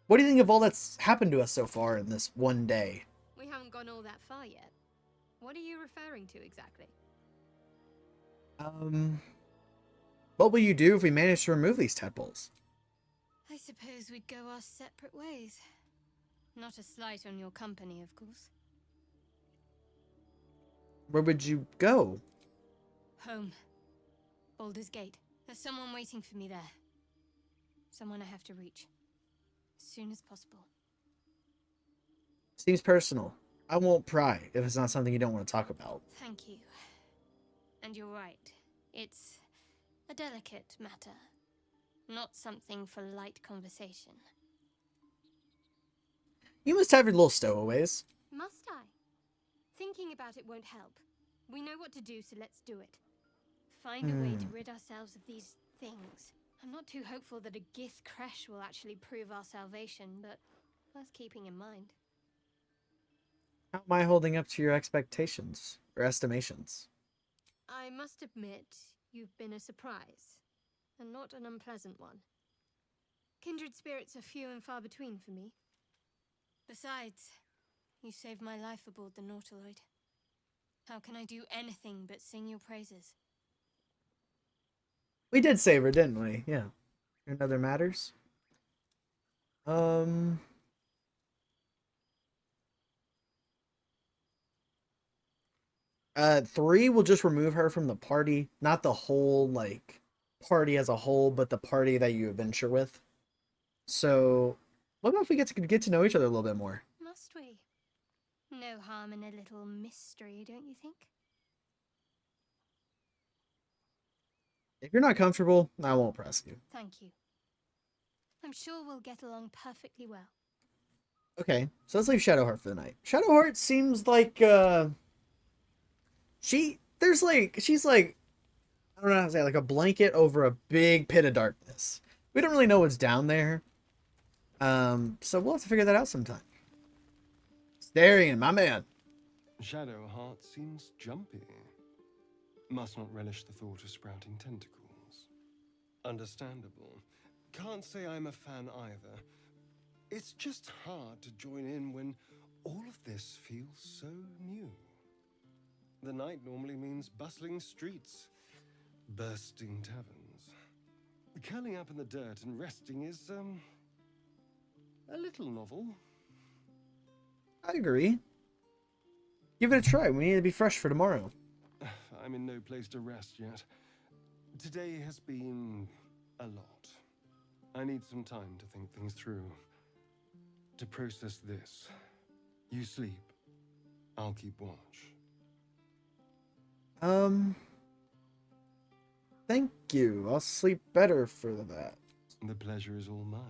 What do you think of all that's happened to us so far in this one day? We haven't gone all that far yet. What are you referring to exactly? What will you do if we manage to remove these tadpoles? I suppose we'd go our separate ways. Not a slight on your company, of course. Where would you go? Home. Baldur's Gate. There's someone waiting for me there. Someone I have to reach. As soon as possible. Seems personal. I won't pry if it's not something you don't want to talk about. Thank you. And you're right. It's a delicate matter. Not something for light conversation. You must have your little stowaways. Must I? Thinking about it won't help. We know what to do, so let's do it. Find a way to rid ourselves of these things. I'm not too hopeful that a Gith crash will actually prove our salvation, but worth keeping in mind. How am I holding up to your expectations or estimations? I must admit, you've been a surprise, and not an unpleasant one. Kindred spirits are few and far between for me. Besides, you saved my life aboard the Nautiloid. How can I do anything but sing your praises? We did save her, didn't we? Yeah. Another matters. 3 will just remove her from the party, not the whole like party as a whole, but the party that you adventure with. So, what about if we get to know each other a little bit more? Must we? No harm in a little mystery, don't you think? If you're not comfortable, I won't press you. Thank you. I'm sure we'll get along perfectly well. Okay, so let's leave Shadowheart for the night. Shadowheart seems like she's like, I don't know how to say, like a blanket over a big pit of darkness. We don't really know what's down there. So we'll have to figure that out sometime. Starion, my man. Shadowheart seems jumpy. Must not relish the thought of sprouting tentacles. Understandable. Can't say I'm a fan either. It's just hard to join in when All of this feels so new. The night normally means bustling streets, bursting taverns. Curling up in the dirt and resting is, a little novel. I agree. Give it a try. We need to be fresh for tomorrow. I'm in no place to rest yet. Today has been a lot. I need some time to think things through. To process this. You sleep. I'll keep watch. Thank you. I'll sleep better for that. The pleasure is all mine.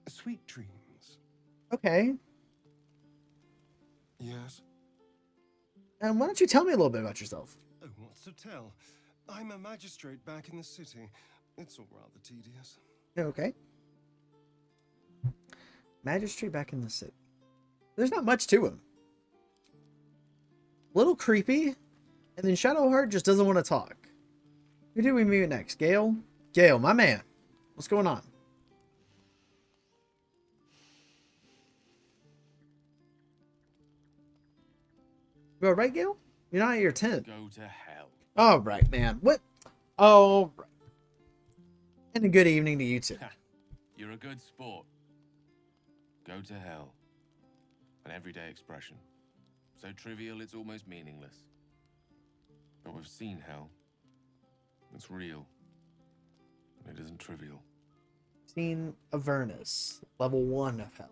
Sweet dreams. Okay. Yes? And why don't you tell me a little bit about yourself? Oh, what's to tell? I'm a magistrate back in the city. It's all rather tedious. Okay. Magistrate back in the city. There's not much to him. Little creepy. And then Shadowheart just doesn't want to talk. Who do we meet next? Gale? Gale, my man. What's going on? You alright, Gale? You're not at your tent. Go to hell. Alright, man. What? Alright. And a good evening to you too. You're a good sport. Go to hell. An everyday expression. So trivial it's almost meaningless. But we've seen hell. It's real. And it isn't trivial. Seen Avernus. Level 1 of hell.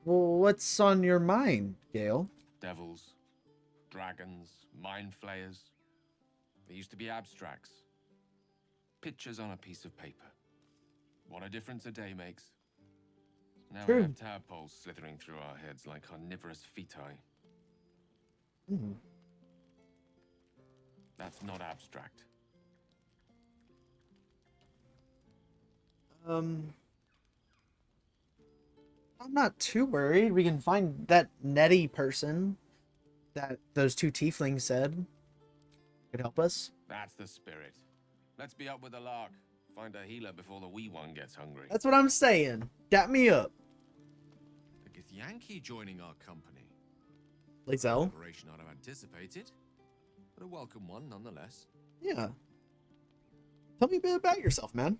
Well, what's on your mind, Gale? Devils, dragons, mind flayers. They used to be abstracts. Pictures on a piece of paper. What a difference a day makes. Now we have tadpoles slithering through our heads like carnivorous feti. That's not abstract. I'm not too worried. We can find that Nettie person that those two tieflings said could help us. That's the spirit. Let's be up with the lark. Find a healer before the wee one gets hungry. That's what I'm saying. Dap me up. A Githyanki joining our company. Lae'zel? Operation I'd have anticipated, but a welcome one nonetheless. Yeah. Tell me a bit about yourself, man.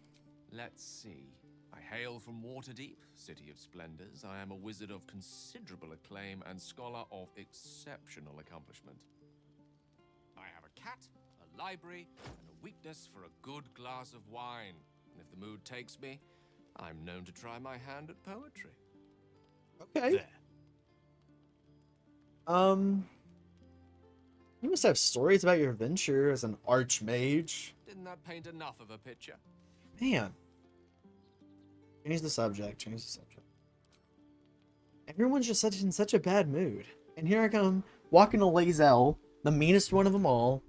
Let's see. I hail from Waterdeep, City of Splendors. I am a wizard of considerable acclaim and scholar of exceptional accomplishment. I have a cat, a library, and a weakness for a good glass of wine. And if the mood takes me, I'm known to try my hand at poetry. Okay. There. You must have stories about your adventure as an archmage. Didn't that paint enough of a picture? Man. Change the subject. Change the subject. Everyone's just in such a bad mood. And here I come, walking to Lae'zel, the meanest one of them all.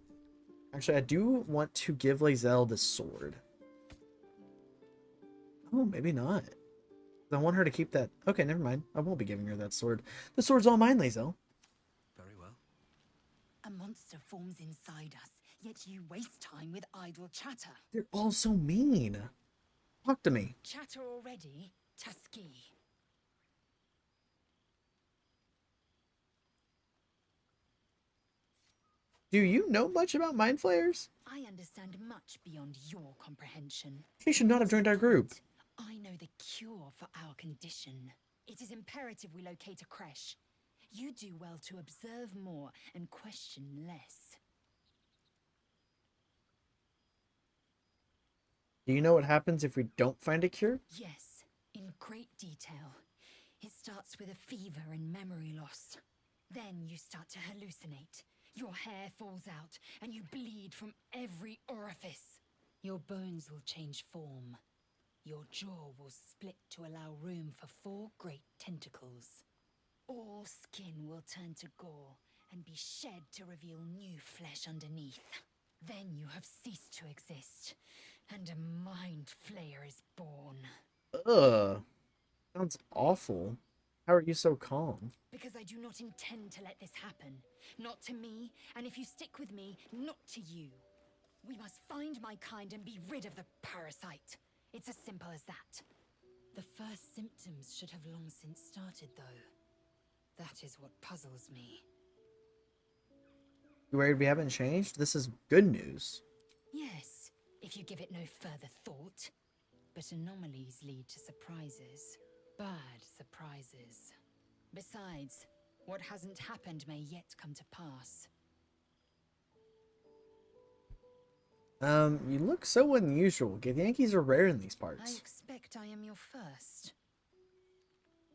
Actually, I do want to give Lae'zel the sword. Oh, maybe not. I want her to keep that. Okay, never mind. I won't be giving her that sword. The sword's all mine, Lae'zel. Very well. A monster forms inside us, yet you waste time with idle chatter. They're all so mean. Talk to me. Chatter already? Tuskegee. Do you know much about mind flayers? I understand much beyond your comprehension. She should not have joined our group. I know the cure for our condition. It is imperative we locate a creche. You do well to observe more and question less. Do you know what happens if we don't find a cure? Yes, in great detail. It starts with a fever and memory loss. Then you start to hallucinate. Your hair falls out, and you bleed from every orifice. Your bones will change form. Your jaw will split to allow room for 4 great tentacles. All skin will turn to gore and be shed to reveal new flesh underneath. Then you have ceased to exist, and a mind flayer is born. Ugh. Sounds awful. How are you so calm? Because I do not intend to let this happen. Not to me, and if you stick with me, not to you. We must find my kind and be rid of the parasite. It's as simple as that. The worst symptoms should have long since started, though. That is what puzzles me. You worried we haven't changed? This is good news. Yes, if you give it no further thought. But anomalies lead to surprises. Bad surprises. Besides, what hasn't happened may yet come to pass. You look so unusual. Yankees are rare in these I parts. expect I am your first.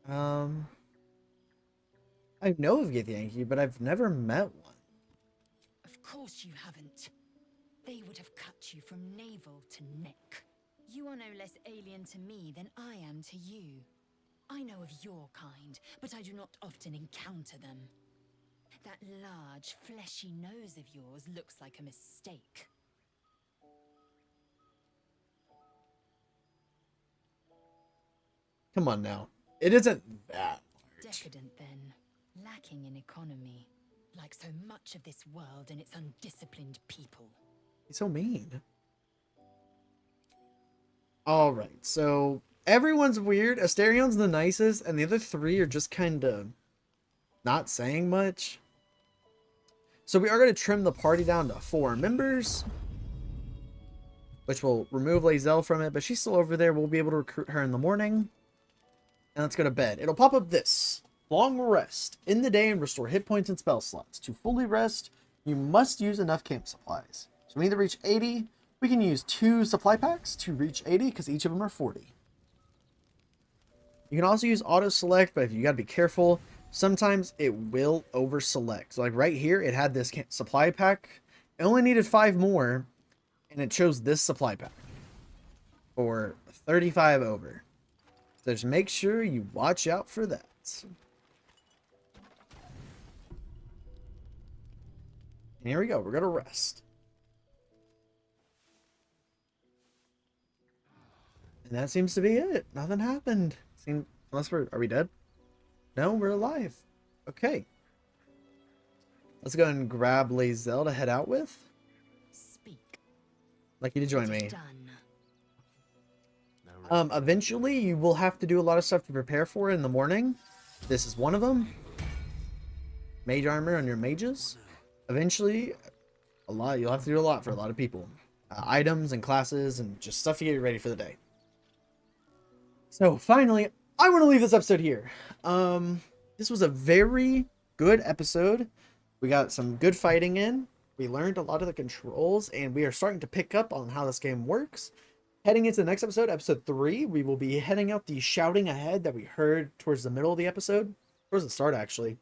I know of Yankee, but I've never met one. Of course you haven't. They would have cut you from navel to neck. You are no less alien to me than I am to you. I know of your kind, but I do not often encounter them. That large, fleshy nose of yours looks like a mistake. Come on now. It isn't that large. Decadent, then. Lacking in economy. Like so much of this world and its undisciplined people. He's so mean. Alright, so everyone's weird. Asterion's the nicest, and the other three are just kind of not saying much. So we are going to trim the party down to 4 members, which will remove Lae'zel from it, but she's still over there. We'll be able to recruit her in the morning. And let's go to bed. It'll pop up this. Long rest in the day and restore hit points and spell slots. To fully rest, you must use enough camp supplies. So we need to reach 80. We can use 2 supply packs to reach 80 because each of them are 40. You can also use auto select, but you got to be careful. Sometimes it will over select. So like right here, it had this supply pack. It only needed 5 more, and it chose this supply pack for 35 over. So just make sure you watch out for that. And here we go. We're going to rest. And that seems to be it. Nothing happened. Unless are we dead? No, we're alive. Okay. Let's go and grab Lae'zel to head out with. Speak. I'd like you to join me. Done. Eventually you will have to do a lot of stuff to prepare for it in the morning. This is one of them. Mage armor on your mages. Eventually, you'll have to do a lot for a lot of people. Items and classes and just stuff to get you ready for the day. So finally, I want to leave this episode here. This was a very good episode. We got some good fighting in. We learned a lot of the controls, and we are starting to pick up on how this game works. Heading into the next episode, episode 3, we will be heading out the shouting ahead that we heard towards the middle of the episode. Towards the start, actually.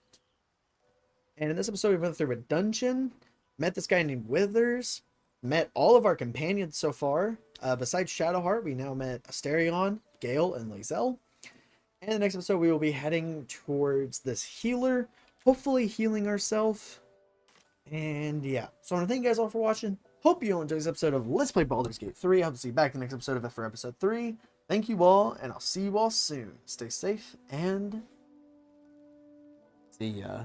And in this episode, we went through a dungeon, met this guy named Withers, met all of our companions so far. Besides Shadowheart, we now met Asterion, Gale, and Lae'zel. And in the next episode, we will be heading towards this healer, hopefully healing ourselves. And yeah, so I want to thank you guys all for watching. Hope you all enjoyed this episode of Let's Play Baldur's Gate 3. I hope to see you back in the next episode of it for episode 3. Thank you all, and I'll see you all soon. Stay safe, and see ya.